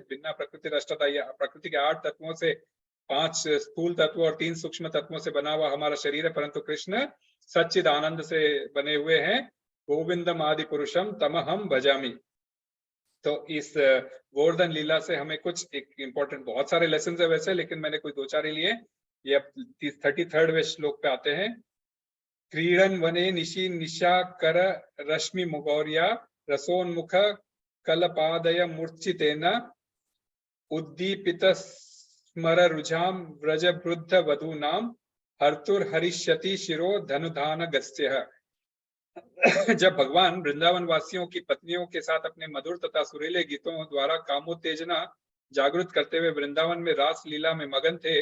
बिना प्रकृति अष्टता, प्रकृति के 8 तत्वों से 5 स्थूल तत्व और 3 सूक्ष्म तत्वों से बना हुआ हमारा शरीर है, परंतु कृष्ण सच्चिद आनंद से बने हुए हैं। गोविंदम आदि पुरुषम तमहम भजामि। तो इस गोवर्धन लीला से हमें कुछ एक इंपॉर्टेंट, बहुत सारे लेसन है वैसे, लेकिन मैंने कोई 2-4 ही लिए। ये 33वें श्लोक पे आते हैं। क्रीडन वने निशि निशा कर रश्मि मुगौर्या रसोन्मुख कलपादय मूर्छितेन उद्दीपित स्मर रुझाम व्रज वृद्ध वधूनाम हर्तुर हरिष्यति शिरो धनुधान गस्यः। जब भगवान वृंदावन वासियों की पत्नियों के साथ अपने मधुर तथा सुरीले गीतों द्वारा कामोत्तेजना जागृत करते हुए वृंदावन में रास लीला में मगन थे,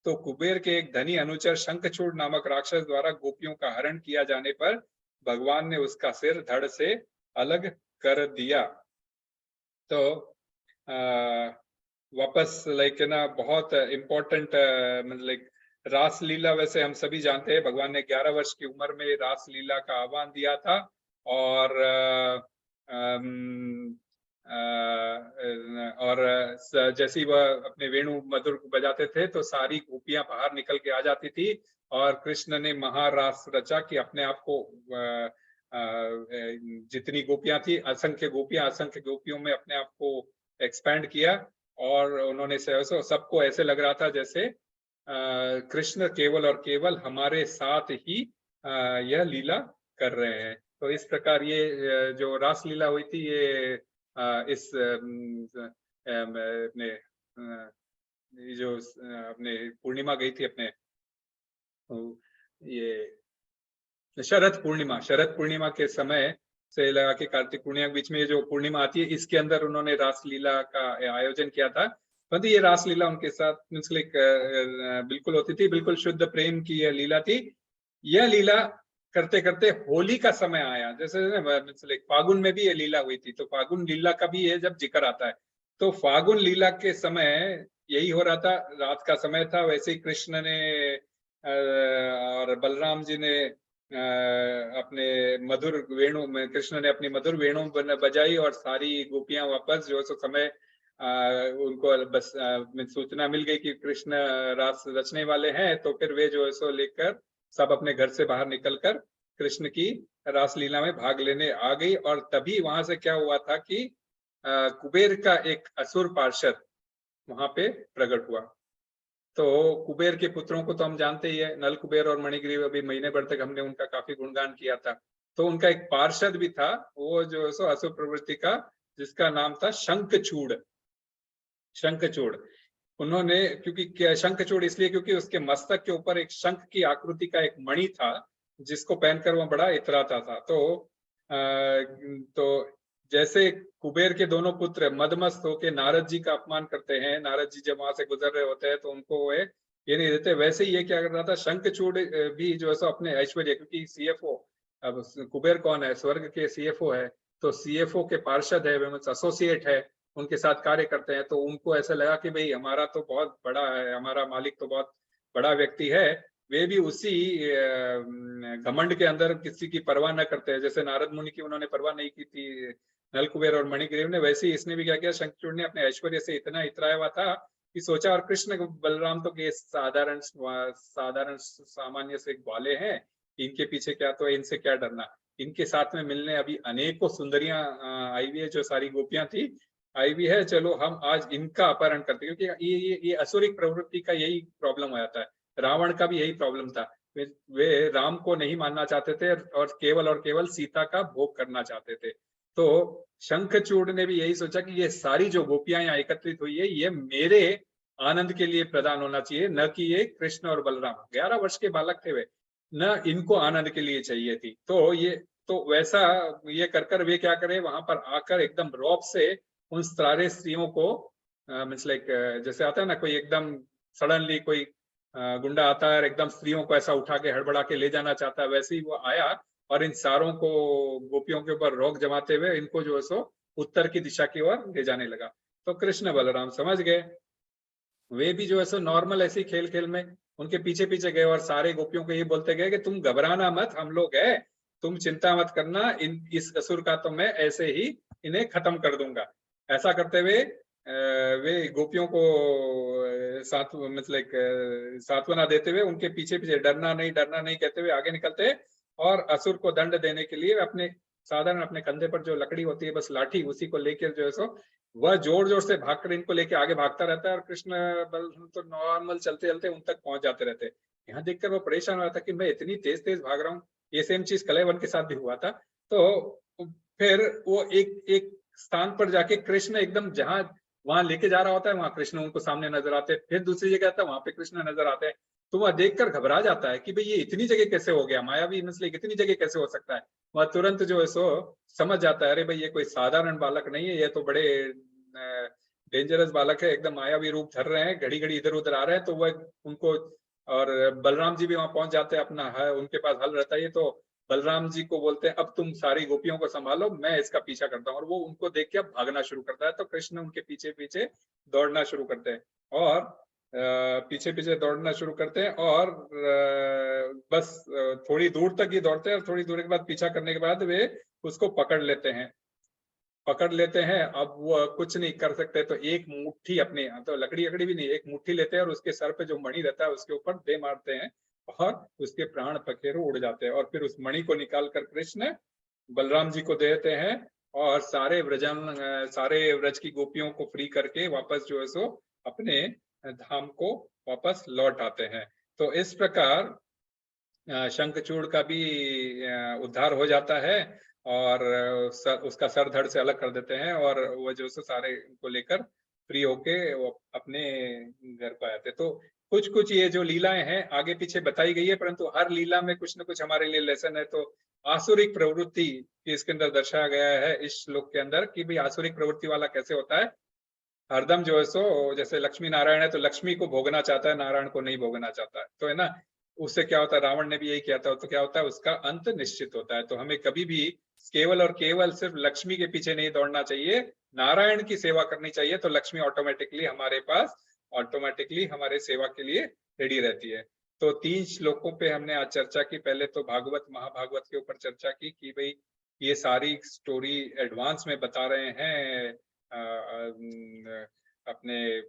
तो कुबेर के एक धनी अनुचर शंखचूड़ नामक राक्षस द्वारा गोपियों का हरण किया जाने पर भगवान ने उसका सिर धड़ से अलग कर दिया। तो वापस लाइक ना बहुत इम्पोर्टेंट, मतलब लाइक रास लीला वैसे हम सभी जानते हैं, भगवान ने 11 वर्ष की उम्र में रास लीला का आह्वान दिया था। और जैसे ही वह अपने वेणु मधुर बजाते थे तो सारी गोपियां बाहर निकल के आ जाती थी, और कृष्ण ने महारास रचा कि अपने आप को जितनी गोपियां थी, असंख्य गोपियों में अपने आप को एक्सपैंड किया। और उन्होंने सबको ऐसे लग रहा था जैसे कृष्ण केवल और केवल हमारे साथ ही यह लीला कर रहे हैं। तो इस प्रकार ये जो रास लीला हुई थी, ये इस अपने जो अपने पूर्णिमा गई थी अपने, ये शरद पूर्णिमा के समय से लगा के कार्तिक पूर्णिमा के बीच में जो पूर्णिमा आती है, इसके अंदर उन्होंने रास लीला का आयोजन किया था। परंतु ये रास लीला उनके साथ बिल्कुल होती थी, बिल्कुल शुद्ध प्रेम की यह लीला थी। यह लीला करते करते होली का समय आया, जैसे फागुन में भी ये लीला हुई थी, तो फागुन लीला का भी ये जब जिक्र आता है, तो फागुन लीला के समय यही हो रहा था, रात का समय था। वैसे ही कृष्ण ने और बलराम जी ने अपने मधुर वेणु में, कृष्ण ने अपनी मधुर वेणु बजाई और सारी गोपियां वापस जो समय उनको बस सूचना मिल गई कि कृष्ण रास रचने वाले हैं, तो फिर वे जो है सो लेकर सब अपने घर से बाहर निकलकर कृष्ण की रासलीला में भाग लेने आ गई। और तभी वहां से क्या हुआ था कि कुबेर का एक असुर पार्षद वहां पे प्रकट हुआ। तो कुबेर के पुत्रों को तो हम जानते ही है, नल कुबेर और मणिग्रीव। अभी महीने भर तक हमने उनका काफी गुणगान किया था। तो उनका एक पार्षद भी था, वो जो सो असुर प्रवृत्ति का, जिसका नाम था शंखचूड़। शंखचूड़, उन्होंने, क्योंकि शंखचूड़ इसलिए क्योंकि उसके मस्तक के ऊपर एक शंख की आकृति का एक मणि था, जिसको पहनकर वो बड़ा इतराता था। तो जैसे कुबेर के दोनं पुत्र मदमस्त होकर नारद जी का अपमान करते हैं, नारद जी जब वहां से गुजर रहे होते हैं तो उनको ये नहीं देते, वैसे ही ये क्या कर रहा था, शंखचूड़ भी जो है सो अपने ऐश्वर्य, क्योंकि सीएफओ, अब कुबेर कौन है, स्वर्ग के सीएफओ है, तो सीएफओ के पार्षद है, एसोसिएट है, उनके साथ कार्य करते हैं। तो उनको ऐसा लगा कि भाई हमारा तो बहुत बड़ा है, हमारा मालिक तो बहुत बड़ा व्यक्ति है, वे भी उसी घमंड के अंदर किसी की परवाह न करते हैं। जैसे नारद मुनि की उन्होंने परवाह नहीं की थी नल कुबेर और मणिग्रीव ने, वैसे ही इसने भी क्या किया, शंखचूड़ ने अपने ऐश्वर्य से इतना इतराया हुआ था कि सोचा, और कृष्ण बलराम तो के साधारण सामान्य से ग्वाले हैं, इनके पीछे क्या, तो इनसे क्या डरना। इनके साथ में मिलने अभी अनेकों सुंदरियां आई हुई है, जो सारी गोपियां थी आई हुई है, चलो हम आज इनका अपहरण करते हैं। क्योंकि ये असुरिक प्रवृत्ति का यही प्रॉब्लम हो जाता है। रावण का भी यही प्रॉब्लम था, वे राम को नहीं मानना चाहते थे और केवल सीता का भोग करना चाहते थे। तो शंखचूड़ ने भी यही सोचा कि ये सारी जो गोपियां यहाँ एकत्रित हुई है, ये मेरे आनंद के लिए प्रदान होना चाहिए, न कि ये कृष्ण और बलराम, 11 वर्ष के बालक थे वे, न इनको आनंद के लिए चाहिए थी। तो वैसा ये कर वे क्या करे, वहां पर आकर एकदम रौब से उन सारे स्त्रियों को, मीन्स लाइक जैसे आता है ना कोई एकदम सडनली कोई गुंडा आता है, एकदम स्त्रियों को ऐसा उठा के हड़बड़ा के ले जाना चाहता है, वैसे ही वो आया और इन सारों को गोपियों के ऊपर रोक जमाते हुए इनको जो है सो उत्तर की दिशा की ओर ले जाने लगा। तो कृष्ण बलराम समझ गए, वे भी जो है सो नॉर्मल ऐसे खेल खेल में उनके पीछे पीछे गए और सारे गोपियों को ये बोलते गए कि तुम घबराना मत, हम लोग है, तुम चिंता मत करना, इस असुर का तो मैं ऐसे ही इन्हें खत्म कर दूंगा। ऐसा करते हुए वे गोपियों को मतलब सांत्वना देते हुए उनके पीछे पीछे डरना नहीं कहते हुए आगे निकलते, और असुर को दंड देने के लिए अपने साधारण अपने कंधे पर जो लकड़ी होती है, बस लाठी, उसी को लेकर जो है सो वह जोर जोर से भागकर इनको लेके आगे भागता रहता है, और कृष्ण बलराम तो नॉर्मल चलते चलते उन तक पहुंच जाते रहते। यहाँ देखकर वो परेशान हो रहा था कि मैं इतनी तेज तेज भाग रहा हूँ। ये सेम चीज कलेवन के साथ भी हुआ था। तो फिर वो एक स्थान पर जाके कृष्ण एकदम जहां वहां लेके जा रहा होता है, वहां कृष्ण उनको सामने नजर आते हैं, फिर दूसरी जगह आता है, वहां पे कृष्ण नजर आते हैं। तो वह देखकर घबरा जाता है कि भाई ये इतनी जगह कैसे हो गया, मायावी मसले कितनी जगह कैसे हो सकता है। वह तुरंत जो है सो समझ जाता है, अरे भाई ये कोई साधारण बालक नहीं है, ये तो बड़े डेंजरस बालक है, एकदम मायावी रूप धर रहे हैं, घड़ी घड़ी इधर उधर आ रहे हैं। तो वह उनको, और बलराम जी भी वहां पहुंच जाते हैं, अपना है उनके पास हल रहता है, तो बलराम जी को बोलते हैं अब तुम सारी गोपियों को संभालो, मैं इसका पीछा करता हूँ। और वो उनको देख के भागना शुरू करता है, तो कृष्ण उनके पीछे पीछे दौड़ना शुरू करते हैं, और पीछे पीछे दौड़ना शुरू करते हैं, और बस थोड़ी दूर तक ही दौड़ते हैं, और थोड़ी दूर के बाद पीछा करने के बाद वे उसको पकड़ लेते हैं। अब वो कुछ नहीं कर सकते, तो एक मुट्ठी अपने, तो लकड़ी भी नहीं, एक मुट्ठी लेते हैं और उसके सर पे जो मणि रहता है उसके ऊपर दे मारते हैं, और उसके प्राण पखेरु उड़ जाते हैं। और फिर उस मणि को निकाल कर कृष्ण बलराम जी को देते हैं, और सारे व्रज की गोपियों को फ्री करके वापस जो है सो अपने धाम को वापस लौट आते हैं। तो इस प्रकार शंखचूड़ का भी उद्धार हो जाता है, और उसका सर धड़ से अलग कर देते हैं, और वो जो सो सारे को लेकर फ्री होके वो अपने घर को आते। तो कुछ कुछ ये जो लीलाएं हैं आगे पीछे बताई गई है, परंतु हर लीला में कुछ न कुछ हमारे लिए लेसन है। तो आसुरिक प्रवृत्ति इसके अंदर दर्शाया गया है इस श्लोक के अंदर, कि भाई आसुरिक प्रवृत्ति वाला कैसे होता है, हरदम जो है सो, जैसे लक्ष्मी नारायण है तो लक्ष्मी को भोगना चाहता है, नारायण को नहीं भोगना चाहता है, तो है ना, उससे क्या होता है, रावण ने भी यही किया था, तो क्या होता है, उसका अंत निश्चित होता है। तो हमें कभी भी केवल और केवल सिर्फ लक्ष्मी के पीछे नहीं दौड़ना चाहिए, नारायण की सेवा करनी चाहिए, तो लक्ष्मी ऑटोमेटिकली हमारे पास, ऑटोमेटिकली हमारे सेवा के लिए रेडी रहती है। तो 3 श्लोकों पे हमने आज चर्चा की। पहले तो भागवत महाभागवत के ऊपर चर्चा की कि भाई ये सारी स्टोरी एडवांस में बता रहे हैं अपने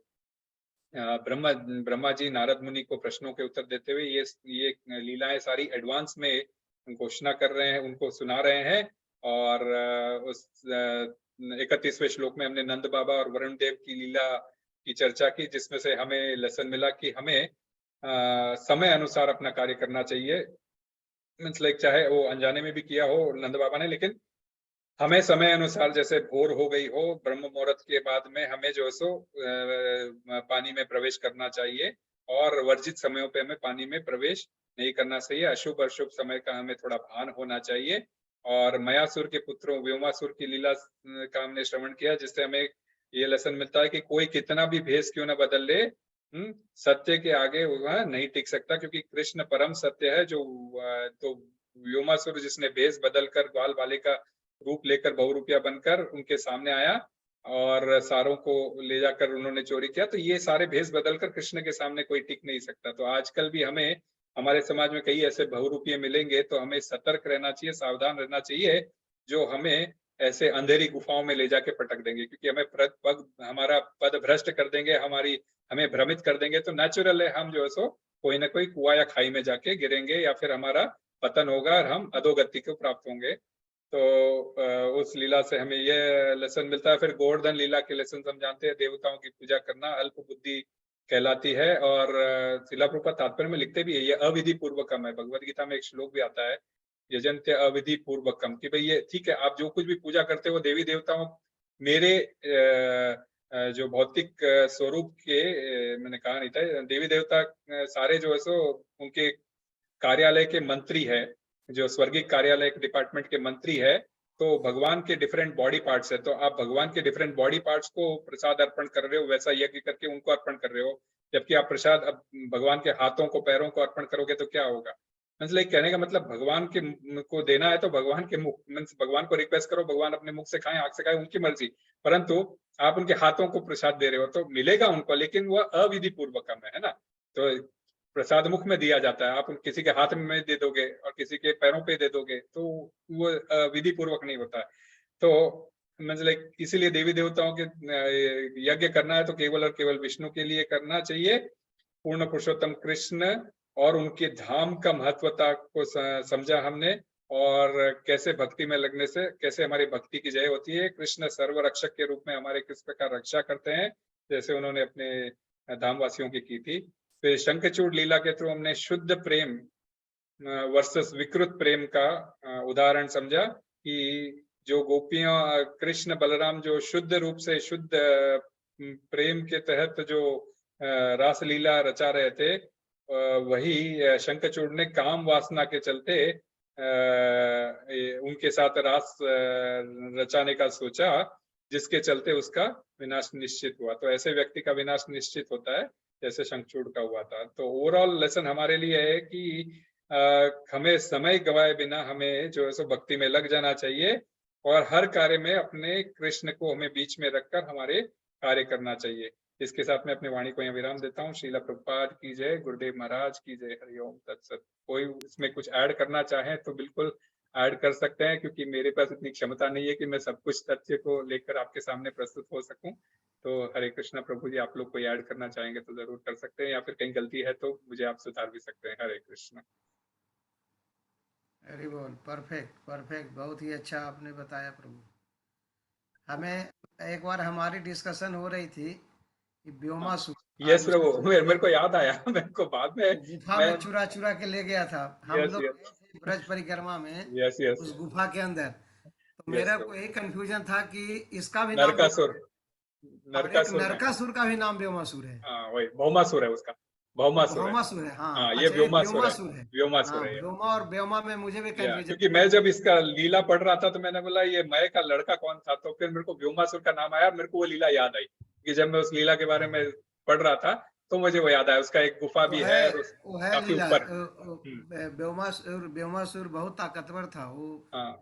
ब्रह्मा जी नारद मुनि को प्रश्नों के उत्तर देते हुए ये लीलाएं सारी एडवांस में घोषणा कर रहे हैं, उनको सुना रहे हैं। और उस 31वें श्लोक में हमने नंद बाबा और वरुण देव की लीला की चर्चा की, जिसमें से हमें लेसन मिला कि हमें समय अनुसार अपना कार्य करना चाहिए। मीन्स लाइक चाहे वो अनजाने में भी किया हो नंद बाबा ने, लेकिन हमें समय अनुसार, जैसे भोर हो गई हो, ब्रह्म मुहूर्त के बाद में हमें जो है सो पानी में प्रवेश करना चाहिए, और वर्जित समयों पे हमें पानी में प्रवेश नहीं करना चाहिए। अशुभ अशुभ समय का हमें थोड़ा भान होना चाहिए। और मयासुर के पुत्रों व्योमासुर की लीला का हमने श्रवण किया, जिससे हमें ये लेसन मिलता है कि कोई कितना भी भेष क्यों ना बदल ले, सत्य के आगे वह नहीं टिक सकता, क्योंकि कृष्ण परम सत्य है। जो तो व्योमासुर जिसने भेष बदल कर ग्वाल बाले का रूप लेकर बहुरूपिया बनकर उनके सामने आया और सारों को ले जाकर उन्होंने चोरी किया, तो ये सारे भेष बदलकर कृष्ण के सामने कोई टिक नहीं सकता। तो आजकल भी हमें हमारे समाज में कई ऐसे बहुरूपिये मिलेंगे, तो हमें सतर्क रहना चाहिए, सावधान रहना चाहिए, जो हमें ऐसे अंधेरी गुफाओं में ले जाके पटक देंगे, क्योंकि हमें हमारा पद भ्रष्ट कर देंगे, हमें भ्रमित कर देंगे। तो नेचुरल है हम जो है सो कोई ना कोई कुआं या खाई में जाके गिरेंगे, या फिर हमारा पतन होगा और हम अधोगति को प्राप्त होंगे। तो उस लीला से हमें ये लेसन मिलता है। फिर गोवर्धन लीला के लेसन हम जानते हैं, देवताओं की पूजा करना अल्प बुद्धि कहलाती है। और शिला प्रभुपाद तात्पर्य में लिखते भी है, ये अविधि पूर्वकम है। भगवत गीता में एक श्लोक भी आता है, यजन्ते अविधि पूर्वकम, कि भाई ये ठीक है, आप जो कुछ भी पूजा करते हो देवी देवताओं मेरे जो भौतिक स्वरूप के मैंने कहा नहीं था, देवी देवता सारे जो है सो उनके कार्यालय के मंत्री है, जो स्वर्गीय कार्यालय के डिपार्टमेंट के मंत्री है। तो भगवान के डिफरेंट बॉडी पार्ट्स है, तो आप भगवान के डिफरेंट बॉडी पार्ट्स को प्रसाद अर्पण कर रहे हो, वैसा यज्ञ करके उनको अर्पण कर रहे हो। जबकि आप प्रसाद अब भगवान के हाथों को पैरों को अर्पण करोगे तो क्या होगा? मतलब कहने का मतलब भगवान के को देना है तो भगवान के मुख मीन्स भगवान को रिक्वेस्ट करो, भगवान अपने मुख से खाएं, आंख से खाएं, उनकी मर्जी। परंतु आप उनके हाथों को प्रसाद दे रहे हो तो मिलेगा उनको, लेकिन वह अविधि पूर्वकम है ना। तो प्रसाद मुख में दिया जाता है, आप किसी के हाथ में दे दोगे और किसी के पैरों पे दे दोगे तो वो विधि पूर्वक नहीं होता है। तो मतलब इसीलिए देवी देवताओं के यज्ञ करना है तो केवल और केवल विष्णु के लिए करना चाहिए। पूर्ण पुरुषोत्तम कृष्ण और उनके धाम का महत्वता को समझा हमने, और कैसे भक्ति में लगने से कैसे हमारी भक्ति की जय होती है। कृष्ण सर्वरक्षक के रूप में हमारे किस प्रकार रक्षा करते हैं, जैसे उन्होंने अपने धामवासियों की थी। फिर शंखचूड़ लीला के थ्रू हमने शुद्ध प्रेम वर्सेस विकृत प्रेम का उदाहरण समझा, कि जो गोपियां कृष्ण बलराम जो शुद्ध रूप से शुद्ध प्रेम के तहत जो रासलीला रचा रहे थे, वही शंखचूड़ ने काम वासना के चलते उनके साथ रास रचाने का सोचा, जिसके चलते उसका विनाश निश्चित हुआ। तो ऐसे व्यक्ति का विनाश निश्चित होता है जैसे शंखचूड़ का हुआ था। तो ओवरऑल लेसन हमारे लिए है कि हमें समय गवाए बिना हमें जो है सो भक्ति में लग जाना चाहिए, और हर कार्य में अपने कृष्ण को हमें बीच में रखकर हमारे कार्य करना चाहिए। इसके साथ मैं अपनी वाणी को यहाँ विराम देता हूँ। श्रीला प्रभुपाद की जय, गुरुदेव महाराज की जय, हरिओम तत्सत। कोई इसमें कुछ ऐड करना चाहे तो बिल्कुल ऐड कर सकते हैं, क्योंकि मेरे पास इतनी क्षमता नहीं है कि मैं सब कुछ तथ्य को लेकर आपके सामने प्रस्तुत हो सकूं। तो हरे कृष्णा प्रभु जी, आप लोग कोई ऐड करना चाहेंगे तो जरूर कर सकते हैं, या फिर कहीं गलती है तो मुझे आप सुधार भी सकते हैं। हरे कृष्णा। वेरी बोल, परफेक्ट परफेक्ट, बहुत ही अच्छा आपने बताया प्रभु। हमें एक बार हमारी डिस्कशन हो रही थी कि व्योमासुर, यस प्रभु, मेरे को याद आया, मेरे को बाद में गुफा में चुरा चुरा के ले गया था। हम यस लोग यस गए थे ब्रज परिक्रमा में यस यस उस गुफा के अंदर। तो यस मेरा प्रभु। को एक कंफ्यूजन था कि इसका भी नाम नरकासुर, और एक नरकासुर में, नरकासुर का भी नाम व्योमासुर है। हाँ वही भौमासुर है उसका, भौमासुर है। भौमासुर है, हाँ हाँ ये अच्छा, ये व्योमासुर है, व्योमासुर है। व्योमासुर हाँ, है ये। व्योमा और व्योमा में मुझे भी कंफ्यूजन। क्योंकि मैं जब इसका लीला पढ़ रहा था तो मैंने बोला ये मय का लड़का कौन था, तो फिर मेरे को व्योमासुर का नाम आया, मेरे को वो लीला याद आई कि जब मैं उस लीला के बारे में पढ़ रहा था तो मुझे वो याद आया। उसका एक गुफा भी है वो है काफी लीला। ऊपर। व्योमासुर बहुत ताकतवर था वो, हाँ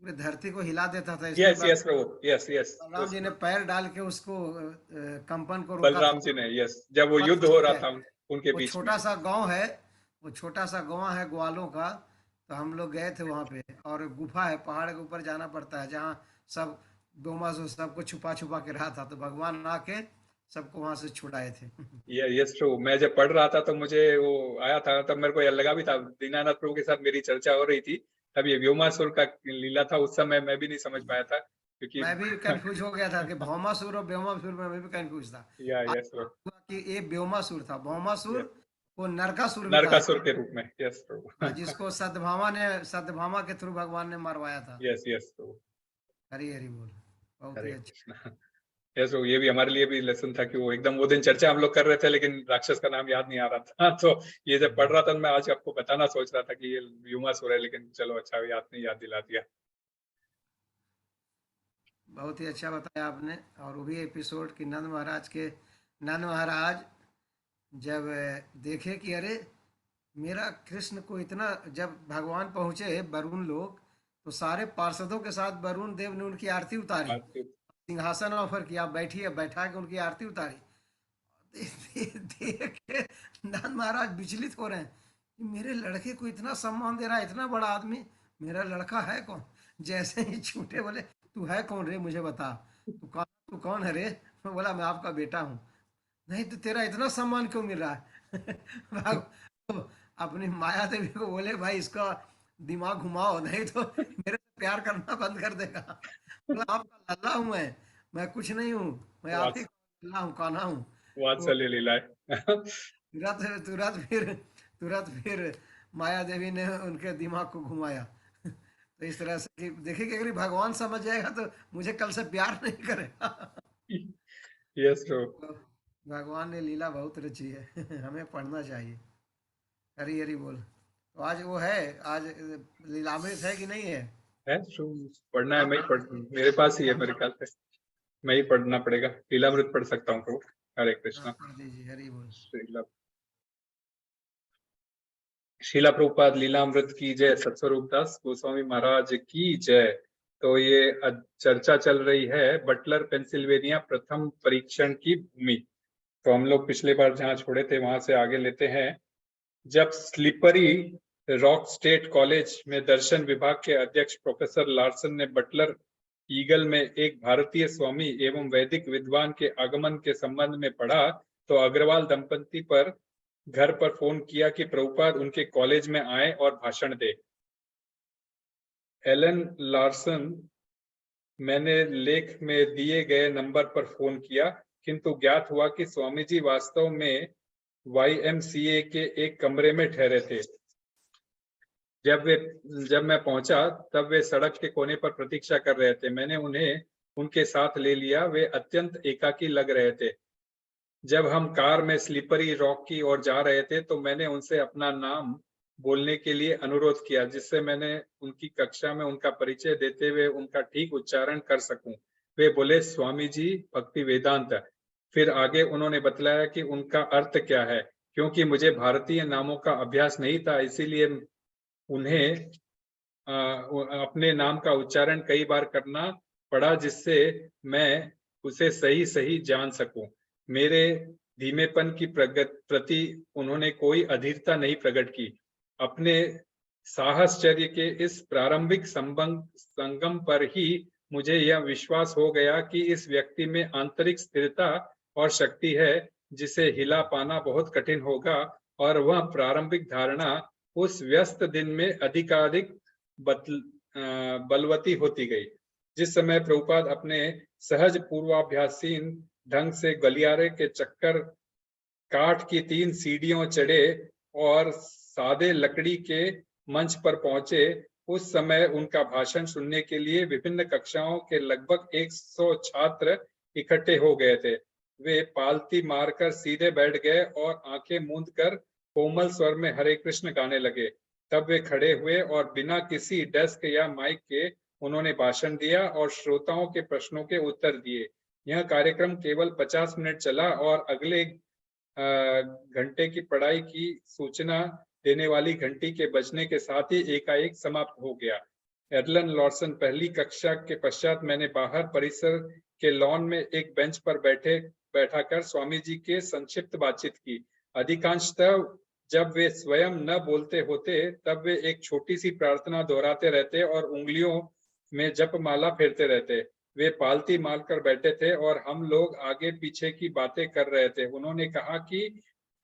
पूरी धरती को हिला देता था। यस यस प्रभु, यस यस। बलराम जी ने पैर डाल के उसको कंपन को रोका बलराम था। जी ने, यस, जब वो बात युद्ध तो हो ठीक रहा है। था उनके वो बीच में। छोटा सा गांव है, वो छोटा सा गांव है ग्वालों का। तो हम लोग गए थे वहां पे, और गुफा है, पहाड़ के ऊपर जाना पड़ता है, जहाँ सब व्योमासुर सबको छुपा छुपा के रहा था। तो भगवान आके सबको वहां से छुड़ाए थे। Yes true. मैं जब पढ़ रहा था तो मुझे वो आया था, तब मेरे को यह लगा भी था, दीनानाथ प्रभु के साथ मेरी चर्चा हो रही थी, तब ये व्योमासुर का लीला था। उस समय मैं भी नहीं समझ पाया था, क्योंकि मैं भी कंफ्यूज हो गया था कि भौमासुर और व्योमासुर में मैं भी कंफ्यूज था। या आज यस प्रभु, हुआ कि ये व्योमासुर था, भौमासुर यस, को नरकासुर भी कहा नरकासुर के रूप में, यस प्रभु। जिसको सत्यभामा के थ्रू भगवान ने मरवाया था। यस यस प्रभु, हरी हरी बोल, बहुत ही हरे अच्छा। कृष्णा। यस प्रभु, ये भी हमारे लिए भी लेसन था कि वो एकदम वो दिन चर्चा हम लोग कर रहे थे लेकिन राक्षस का नाम याद नहीं आ रहा था। तो ये जब पढ़ रहा था मैं आज आपको बताना सोच रहा था कि ये व्योमासुर है, लेकिन चलो अच्छा याद दिला दिया। बहुत ही अच्छा बताया आपने। और वो भी एपिसोड कि नंद महाराज जब देखे कि अरे मेरा कृष्ण को इतना, जब भगवान पहुंचे वरुण लोग, तो सारे पार्षदों के साथ वरुण देव ने उनकी आरती उतारी, सिंहासन ऑफर किया, बैठिए, बैठा के उनकी आरती उतारी। देख के नंद महाराज विचलित हो रहे हैं कि मेरे लड़के को इतना सम्मान दे रहा है, इतना बड़ा आदमी, मेरा लड़का है कौन? जैसे ही छूटे बोले, तू है कौन रे, मुझे बता, तू कौन है रे? मैं बोला, मैं आपका बेटा हूँ। नहीं तो तेरा इतना सम्मान क्यों मिल रहा है? तो अपनी माया देवी को बोले, भाई इसका दिमाग घुमाओ, नहीं तो मेरे से प्यार करना बंद कर देगा। बोला, आपका लल्ला हूँ मैं कुछ नहीं हूँ, मैं आप ही का लल्ला हूँ, कान्हा हूँ। तो वात्सल्य लीलाएं। तुरंत तुरंत फिर माया देवी ने उनके दिमाग को घुमाया। तो इस तरह से कि देखिए कि अगर भगवान समझ जाएगा तो मुझे कल से प्यार नहीं करेगा। यस प्रभु, तो भगवान ने लीला बहुत रची है। हमें पढ़ना चाहिए। हरी हरी बोल। तो आज वो है, आज लीलामृत है कि नहीं है? है प्रभु, पढ़ना है, आप मैं पढ़, मेरे पास ही है मेरे ख्याल से, मैं ही पढ़ना पड़ेगा, लीलामृत पढ़ सकता हूँ प्रभु। हरे हाँ, कृष्णा। पढ़ दीजिए, हरी बोल। शीला प्रभुपाद लीलामृत की जय, सत्स्वरूप दास गोस्वामी महाराज की जय। तो ये चर्चा चल रही है बटलर पेंसिल्वेनिया प्रथम परीक्षण की भूमि। तो हम लोग पिछले बार जहाँ छोड़े थे वहां से आगे लेते हैं। जब स्लिपरी रॉक स्टेट कॉलेज में दर्शन विभाग के अध्यक्ष प्रोफेसर लार्सन ने बटलर ईगल में एक भारतीय स्वामी एवं वैदिक विद्वान के आगमन के संबंध में पढ़ा, तो अग्रवाल दंपति पर घर पर फोन किया कि प्रभुपाद उनके कॉलेज में आए और भाषण दे। एलन लार्सन, मैंने लेख में दिए गए नंबर पर फोन किया, किंतु ज्ञात हुआ कि स्वामी जी वास्तव में YMCA के एक कमरे में ठहरे थे। जब मैं पहुंचा तब वे सड़क के कोने पर प्रतीक्षा कर रहे थे। मैंने उन्हें उनके साथ ले लिया। वे अत्यंत एकाकी लग रहे थे। जब हम कार में स्लिपरी रॉक की ओर जा रहे थे तो मैंने उनसे अपना नाम बोलने के लिए अनुरोध किया, जिससे मैंने उनकी कक्षा में उनका परिचय देते हुए उनका ठीक उच्चारण कर सकूं। वे बोले, स्वामी जी भक्ति वेदांत। फिर आगे उन्होंने बतलाया कि उनका अर्थ क्या है। क्योंकि मुझे भारतीय नामों का अभ्यास नहीं था, इसीलिए उन्हें अपने नाम का उच्चारण कई बार करना पड़ा, जिससे मैं उसे सही सही जान सकूं। मेरे धीमेपन की प्रति उन्होंने कोई अधीरता नहीं प्रकट की। अपने साहसचर्य के इस प्रारंभिक संगम पर ही मुझे यह विश्वास हो गया कि इस व्यक्ति में आंतरिक स्थिरता और शक्ति है, जिसे हिला पाना बहुत कठिन होगा, और वह प्रारंभिक धारणा उस व्यस्त दिन में अधिकाधिक बलवती होती गई। जिस समय प्रभुपाद अपने सहज पूर्वाभ्यासीन ढंग से गलियारे के चक्कर काठ की 3 सीढ़ियों चढ़े और सादे लकड़ी के मंच पर पहुंचे, उस समय उनका भाषण सुनने के लिए विभिन्न कक्षाओं के लगभग 100 छात्र इकट्ठे हो गए थे। वे पालती मारकर सीधे बैठ गए और आंखें मूंद कर कोमल स्वर में हरे कृष्ण गाने लगे। तब वे खड़े हुए और बिना किसी डेस्क या माइक के उन्होंने भाषण दिया और श्रोताओं के प्रश्नों के उत्तर दिए। यह कार्यक्रम केवल 50 मिनट चला और अगले घंटे की पढ़ाई की सूचना देने वाली घंटी के बजने के साथ ही एकाएक समाप्त हो गया। एलन लॉर्सन, पहली कक्षा के पश्चात मैंने बाहर परिसर के लॉन में एक बेंच पर बैठाकर स्वामी जी के संक्षिप्त बातचीत की। अधिकांशतः जब वे स्वयं न बोलते होते तब वे एक छोटी सी प्रार्थना दोहराते रहते और उंगलियों में जपमाला फेरते रहते। वे पालती मारकर बैठे थे और हम लोग आगे पीछे की बातें कर रहे थे। उन्होंने कहा कि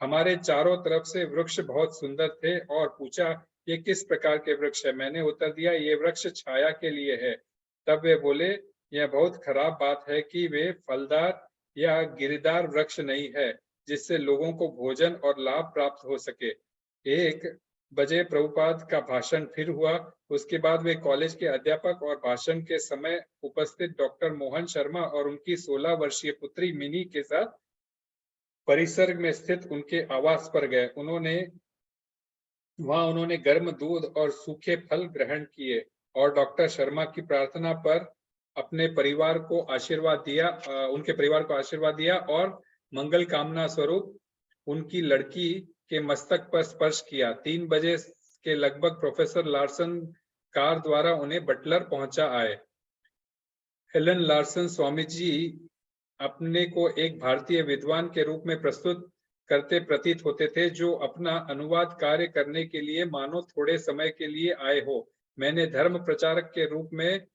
हमारे चारों तरफ से वृक्ष बहुत सुंदर थे और पूछा, ये किस प्रकार के वृक्ष है? मैंने उत्तर दिया, ये वृक्ष छाया के लिए है। तब वे बोले, यह बहुत खराब बात है कि वे फलदार या गिरीदार वृक्ष नहीं है जिससे लोगों को भोजन और लाभ प्राप्त हो सके। 1 बजे प्रभुपाद का भाषण फिर हुआ। उसके बाद वे कॉलेज के अध्यापक और भाषण के समय उपस्थित डॉक्टर मोहन शर्मा और उनकी 16 वर्षीय पुत्री मिनी के साथ परिसर में स्थित उनके आवास पर गए। वहां उन्होंने गर्म दूध और सूखे फल ग्रहण किए और डॉक्टर शर्मा की प्रार्थना पर अपने परिवार को आशीर्वाद दिया उनके परिवार को आशीर्वाद दिया और मंगल कामना स्वरूप उनकी लड़की के मस्तक पर स्पर्श किया। 3 बजे के लगभग प्रोफेसर लार्सन कार द्वारा उन्हें बटलर पहुंचा आए। एलन लार्सन स्वामी जी अपने को एक भारतीय विद्वान के रूप में प्रस्तुत करते प्रतीत होते थे, जो अपना अनुवाद कार्य करने के लिए मानो थोड़े समय के लिए आए हो। मैंने धर्म प्रचारक के रूप में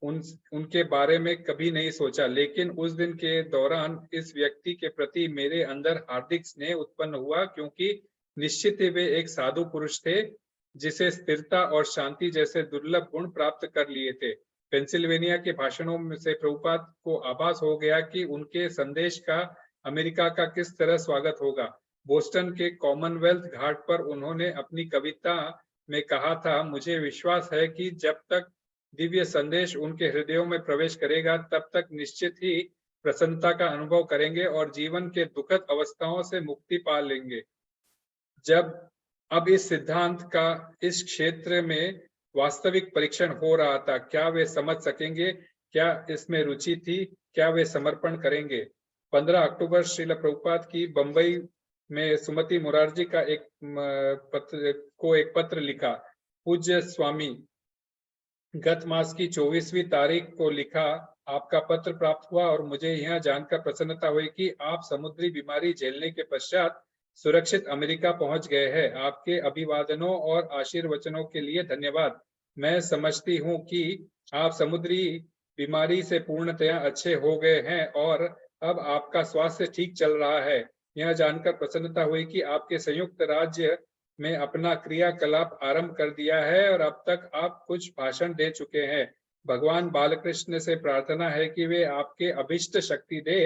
उनके बारे में कभी नहीं सोचा, लेकिन उस दिन के दौरान इस व्यक्ति के प्रति मेरे अंदर हार्दिक स्नेह उत्पन्न हुआ, क्योंकि निश्चित ही वे एक साधु पुरुष थे जिसे स्थिरता और शांति जैसे दुर्लभ गुण प्राप्त कर लिए थे। पेंसिल्वेनिया के भाषणों में से प्रभुपाद को आभास हो गया कि उनके संदेश का अमेरिका का किस तरह स्वागत होगा। बोस्टन के कॉमनवेल्थ घाट पर उन्होंने अपनी कविता में कहा था, मुझे विश्वास है कि जब तक दिव्य संदेश उनके हृदयों में प्रवेश करेगा तब तक निश्चित ही प्रसन्नता का अनुभव करेंगे और जीवन के दुखद अवस्थाओं से मुक्ति पा लेंगे। जब अब इस सिद्धांत का इस क्षेत्र में वास्तविक परीक्षण हो रहा था, क्या वे समझ सकेंगे? क्या इसमें रुचि थी? क्या वे समर्पण करेंगे? 15 अक्टूबर श्रील प्रभुपाद की बंबई में सुमति मुरारजी का एक पत्र लिखा। पूज्य स्वामी, गत मास की 24वीं तारीख को लिखा आपका पत्र प्राप्त हुआ और मुझे यह जानकर प्रसन्नता हुई कि आप समुद्री बीमारी झेलने के पश्चात सुरक्षित अमेरिका पहुंच गए हैं। आपके अभिवादनों और आशीर्वचनों के लिए धन्यवाद। मैं समझती हूं कि आप समुद्री बीमारी से पूर्णतया अच्छे हो गए हैं और अब आपका स्वास्थ्य ठीक चल रहा है। यह जानकर प्रसन्नता हुई कि आपके संयुक्त राज्य में अपना क्रियाकलाप आरंभ कर दिया है और अब तक आप कुछ भाषण दे चुके हैं। भगवान बालकृष्ण से प्रार्थना है कि वे आपके अभिष्ट शक्ति दे,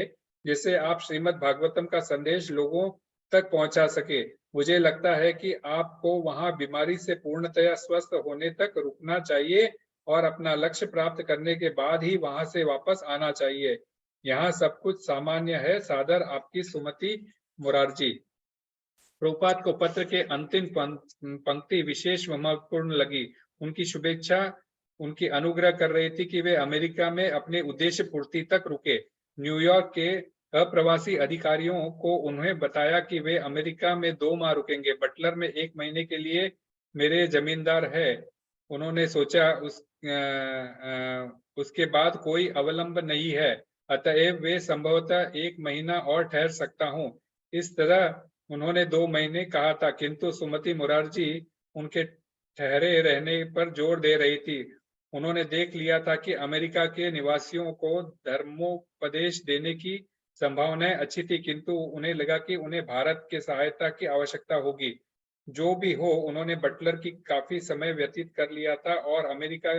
जिससे आप श्रीमद् भागवतम का संदेश लोगों तक पहुंचा सके। मुझे लगता है कि आपको वहां बीमारी से पूर्णतया स्वस्थ होने तक रुकना चाहिए और अपना लक्ष्य प्राप्त करने के बाद ही वहां से वापस आना चाहिए। यहाँ सब कुछ सामान्य है। सादर, आपकी सुमति मुरारजी। प्रभुपाद को पत्र के अंतिम पंक्ति विशेष महत्वपूर्ण लगी। उनकी शुभेच्छा उनकी अनुग्रह कर रही थी कि वे अमेरिका में अपने उद्देश्य पूर्ति तक रुके। न्यूयॉर्क के अप्रवासी अधिकारियों को उन्हें बताया कि वे अमेरिका में 2 माह रुकेंगे। बटलर में 1 महीने के लिए मेरे जमींदार है। उन्होंने सोचा उसके बाद कोई अवलंब नहीं है, अतएव वे संभवतः 1 महीना और ठहर सकता हूँ। इस तरह उन्होंने 2 महीने कहा था, किंतु सुमति मुरारजी उनके ठहरे रहने पर जोर दे रही थी। उन्होंने देख लिया था कि अमेरिका के निवासियों को धर्मोपदेश देने की संभावनाएं अच्छी थी, किंतु उन्हें लगा कि उन्हें भारत के सहायता की आवश्यकता होगी। जो भी हो, उन्होंने बटलर की काफी समय व्यतीत कर लिया था और अमेरिका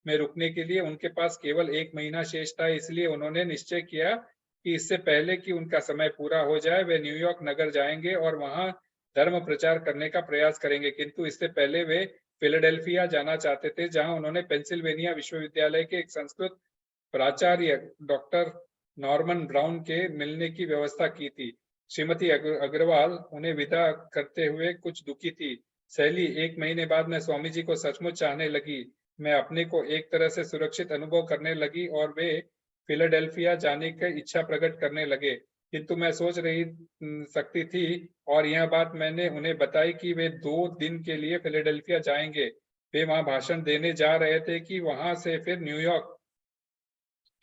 में रुकने के लिए उनके पास केवल 1 महीना शेष था। इसलिए उन्होंने निश्चय किया कि इससे पहले कि उनका समय पूरा हो जाए वे न्यूयॉर्क नगर जाएंगे और वहां धर्म प्रचार करने का प्रयास करेंगे। किंतु इससे पहले वे फिलाडेल्फिया जाना चाहते थे, जहां उन्होंने पेंसिल्वेनिया विश्वविद्यालय के एक संस्कृत प्राचार्य डॉक्टर नॉर्मन ब्राउन के मिलने की व्यवस्था की थी। श्रीमती अग्रवाल उन्हें विदा करते हुए कुछ दुखी थी। सहेली, 1 महीने बाद मैं स्वामी जी को सचमुच चाहने लगी। मैं अपने को एक तरह से सुरक्षित अनुभव करने लगी और वे फिलाडेल्फिया जाने की इच्छा प्रकट करने लगे। किंतु मैं सोच रही सकती थी और यह बात मैंने उन्हें बताई कि वे 2 दिन के लिए फिलाडेल्फिया जाएंगे। वे वहां भाषण देने जा रहे थे कि वहां से फिर न्यूयॉर्क,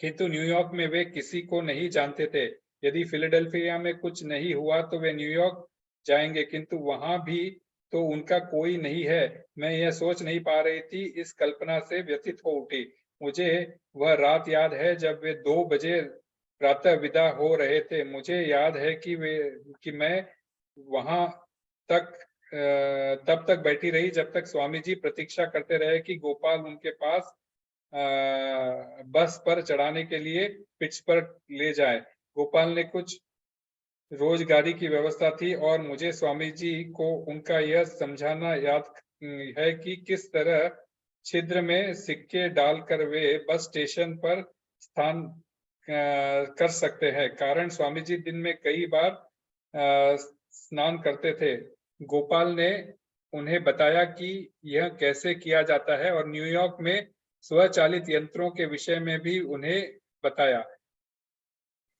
किंतु न्यूयॉर्क में वे किसी को नहीं जानते थे। यदि फिलाडेल्फिया में कुछ नहीं हुआ तो वे न्यूयॉर्क जाएंगे, किंतु वहां भी तो उनका कोई नहीं है। मैं यह सोच नहीं पा रही थी। इस कल्पना से व्यथित हो उठी। मुझे वह रात याद है जब वे 2 बजे प्रातः विदा हो रहे थे। मुझे याद है कि मैं वहां तक तब तक बैठी रही जब तक स्वामी जी प्रतीक्षा करते रहे कि गोपाल उनके पास बस पर चढ़ाने के लिए पिच पर ले जाए। गोपाल ने कुछ रोजगारी की व्यवस्था थी और मुझे स्वामी जी को उनका यह समझाना याद है कि किस तरह छिद्र में सिक्के डालकर वे बस स्टेशन पर स्थान कर सकते हैं। कारण स्वामी जी दिन में कई बार स्नान करते थे। गोपाल ने उन्हें बताया कि यह कैसे किया जाता है और न्यूयॉर्क में स्वचालित यंत्रों के विषय में भी उन्हें बताया।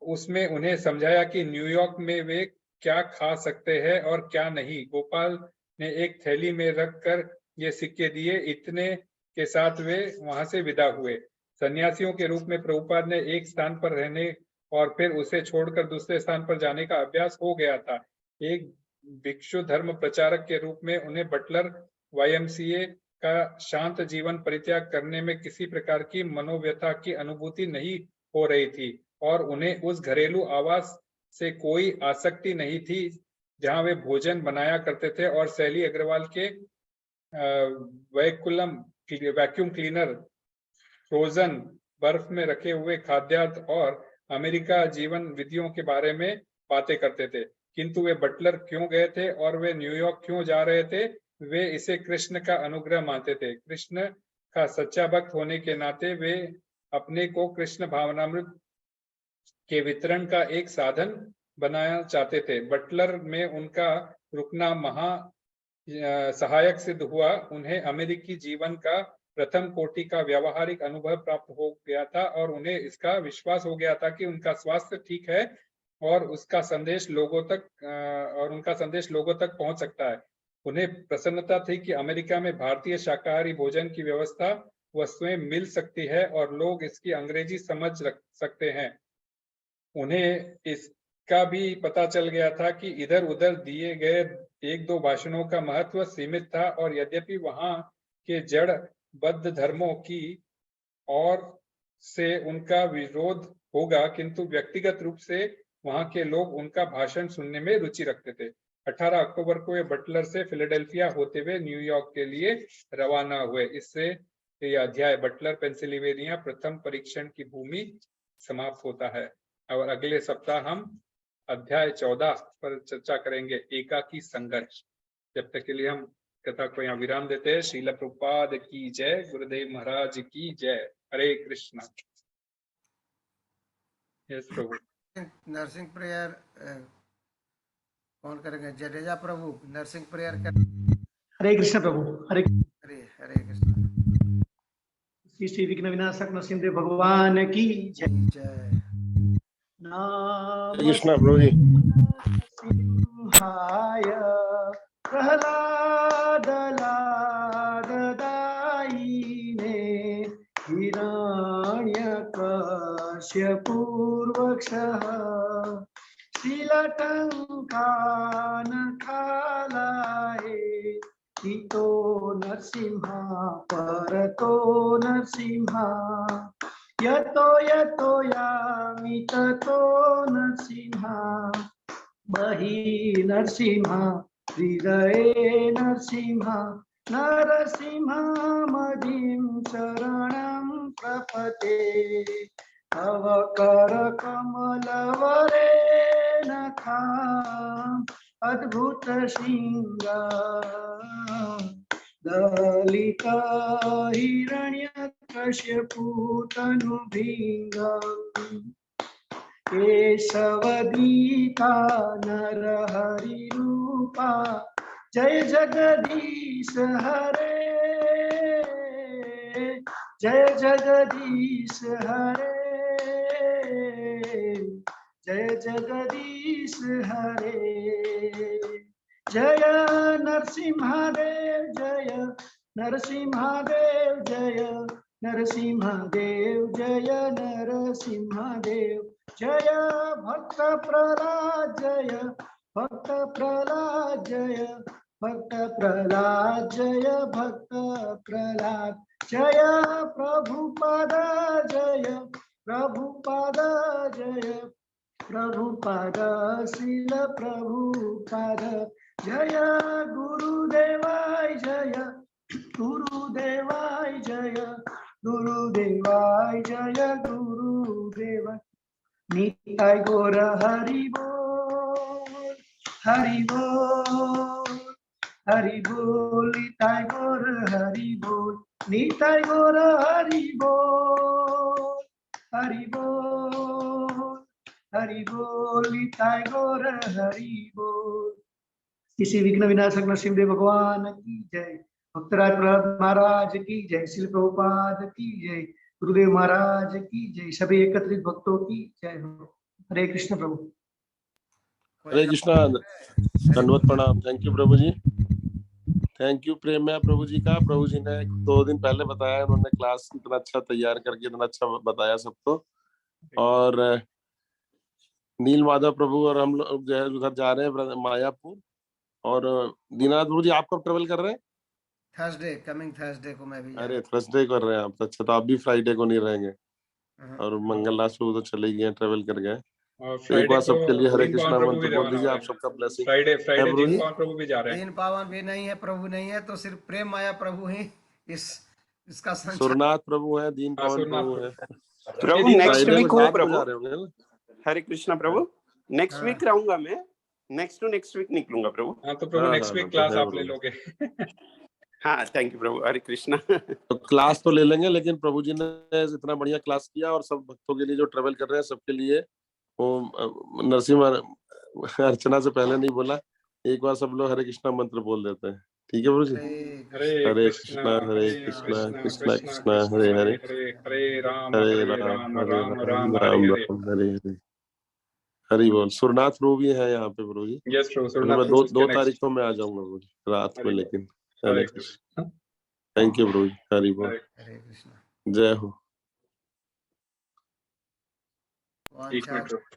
उसमें उन्हें समझाया कि न्यूयॉर्क में वे क्या खा सकते हैं और क्या नहीं। गोपाल ने एक थैली में रखकर ये सिक्के दिए। इतने के साथ वे वहां से विदा हुए। सन्यासियों के रूप में प्रभुपाद ने एक स्थान पर रहने और फिर उसे छोड़कर दूसरे स्थान पर जाने का अभ्यास हो गया था। एक भिक्षु धर्म प्रचारक के रूप में उन्हें बटलर YMCA का शांत जीवन परित्याग करने में किसी प्रकार की मनोव्यथा की अनुभूति नहीं हो रही थी और उन्हें उस घरेलू आवास से कोई आसक्ति नहीं थी जहां वे भोजन बनाया करते थे और सैली अग्रवाल के वैक्यूम क्लीनर, फ्रोजन बर्फ में रखे हुए खाद्यान्न और अमेरिका जीवन विधियों के बारे में बातें करते थे। किंतु वे बटलर क्यों गए थे और वे न्यूयॉर्क क्यों जा रहे थे? वे इसे कृष्ण का अनुग्रह मानते थे। कृष्ण का सच्चा भक्त होने के नाते वे अपने को कृष्ण भावनामृत के वितरण का एक साधन बनाना चाहते थे। बटलर में उनका रुकना महा सहायक सिद्ध हुआ। उन्हें अमेरिकी जीवन का प्रथम कोटि का व्यावहारिक अनुभव प्राप्त हो गया था और उन्हें इसका विश्वास हो गया था कि उनका स्वास्थ्य ठीक है और उनका संदेश लोगों तक पहुंच सकता है। उन्हें प्रसन्नता थी कि अमेरिका में भारतीय शाकाहारी भोजन की व्यवस्था वस्तुएं मिल सकती है और लोग इसकी अंग्रेजी समझ सकते हैं। उन्हें इसका भी पता चल गया था कि इधर उधर दिए गए एक दो भाषणों का महत्व सीमित था और यद्यपि वहां के जड़बद्ध धर्मों की ओर से उनका विरोध होगा, किंतु व्यक्तिगत रूप से वहां के लोग उनका भाषण सुनने में रुचि रखते थे। 18 अक्टूबर को वे बटलर से फिलाडेल्फिया होते हुए न्यूयॉर्क के लिए रवाना हुए। इससे यह अध्याय बटलर पेंसिल्वेनिया प्रथम परीक्षण की भूमि समाप्त होता है और अगले सप्ताह हम अध्याय 14 पर चर्चा करेंगे, एकाकी संघर्ष। जब तक के लिए हम कथा को यहाँ विराम देते हैं। श्रील प्रभुपाद की जय, गुरुदेव महाराज की जय। हरे कृष्णा। यस प्रभु। नरसिंह प्रेयर कौन करेंगे? जडेजा प्रभु नरसिंह प्रेयर कर। हरे कृष्ण प्रभु। हरे हरे कृष्ण। श्री श्री विघ्न विनाशक नरसिंह भगवान की जय। जय नाम कृष्णा प्रभु जी। सिंहाय प्रहलाद लाददायिने हिरण्यकश्यपूर्वक्षः शीलटङ्कानखालाये हितो नरसिंहा परतो नरसिंहा यतो यतो यामि ततो नरसिंहा बहि नरसिंहा हृदये नरसिंहा नरसिंहमदिं शरणं प्रपते तव करकमलवरेण खाम् अद्भुत सिंहा दलित हिरण्यकश्यपूतनुभिङ्गम् केशवदीता नरहरिरूपा जय जगदीश हरे जय जगदीश हरे जय जगदीश हरे जय नरसिंहदेव जय नरसिंहदेव जय नरसिंहदेव जय नरसिंहदेव जय भक्त प्रहलाद जय भक्त प्रहलाद जय भक्त प्रहलाद जय भक्त प्रहलाद जय प्रभुपाद जय प्रभुपाद जय प्रभुपाद श्रील प्रभुपाद जय गुरुदेवाय जय गुरुदेवाय जय गुरुदेवाय जय गुरुदेव निताय गौर हरि बोल हरि बोल हरि बोल निताय गौर हरि बोल निताय गौर हरि बोल हरि बोल हरि बोल निताय गौर हरि बोल। किसी विघ्न विनाशक नरसिंहदेव भगवान की जय। भक्तराज प्रहलाद महाराज की जय। श्री प्रभुपाद की जय। गुरुदेव महाराज की जय। सभी एकत्रित भक्तों की जय हो। हरे कृष्ण प्रभु। हरे कृष्णा, दंडवत प्रणाम। थैंक यू प्रभु जी, थैंक यू प्रेम है प्रभु जी का। प्रभु जी ने 2 दिन पहले बताया, उन्होंने क्लास इतना अच्छा तैयार करके इतना अच्छा बताया सबको। और नील माधव प्रभु और हम लोग जो है उधर जा रहे हैं मायापुर। और दीनानाथ प्रभु जी आप कब ट्रेवल कर रहे हैं? थर्सडे, कमिंग थर्सडे को मैं भी जा अरे रहा थर्सडे कर रहे हैं आप, अच्छा तो आप भी फ्राइडे को नहीं रहेंगे। हूँ। और मंगलदास प्रभु तो चले गए, ट्रेवल कर गए। और एक फ्राइडे बार को सबके लिए हरे दीन कृष्णा पावन प्रभु मंत्र भी बोल रवाना दीजिए, हो आप रहे सबका ब्लेसिंग हैं। है फ्राइडे प्रभु दीन जी। पावन प्रभु भी जा रहे हैं। दीन पावन भी नहीं है, प्रभु नहीं है, तो सिर्फ प्रेम माया प्रभु ही इसका संचार। सुरनाथ प्रभु है, दीन हाँ, पावन सुरनाथ प्रभु है। प्रभु दीन नेक्स्ट फ्राइडे को वीक हूँ 7 को प्रभु। जा रहे होंगे ना? हरे कृष्णा प्रभु, नेक्स्ट हाँ। वीक रहूंगा मैं। नेक्स्ट टू नेक्स्ट वीक निकलूंगा प्रभु। हाँ, तो प्रभु हाँ नेक्स्ट हाँ वीक हाँ, तो क्लास है आप ले प्रभु। लोगे। हाँ थैंक यू प्रभु। हरे कृष्णा। तो क्लास तो ले लेंगे, लेकिन प्रभु जी ने इतना बढ़िया क्लास किया, और सब भक्तों के लिए जो ट्रेवल कर रहे हैं सबके लिए वो नरसिम्हा अर्चना से पहले नहीं बोला, एक बार सब लोग हरे कृष्णा मंत्र बोल देते हैं। ठीक है प्रभु जी। हरे हरे हरे कृष्णा कृष्णा हरे कृष्णा कृष्णा कृष्णा कृष्णा कृष्णा कृष्णा हरे हरे हरे, हरे हरे राम हरे राम हरे राम राम राम हरे राम हरे। राम हरे हरे। हरि बोल। सुरनाथ प्रभु भी है यहाँ पे प्रभु जी। यस प्रभु, तो सुरनाथ मैं प्रभु दो के तारीख नेक्स्ट। को मैं आ जाऊंगा प्रभु जी, रात में, हरि बोल। लेकिन हरे हरे कृष्ण। कृष्ण। थैंक यू प्रभु जी। हरि बोल। हरे हरे कृष्णा। जय हो। एक मिनट वांछा प्रभु।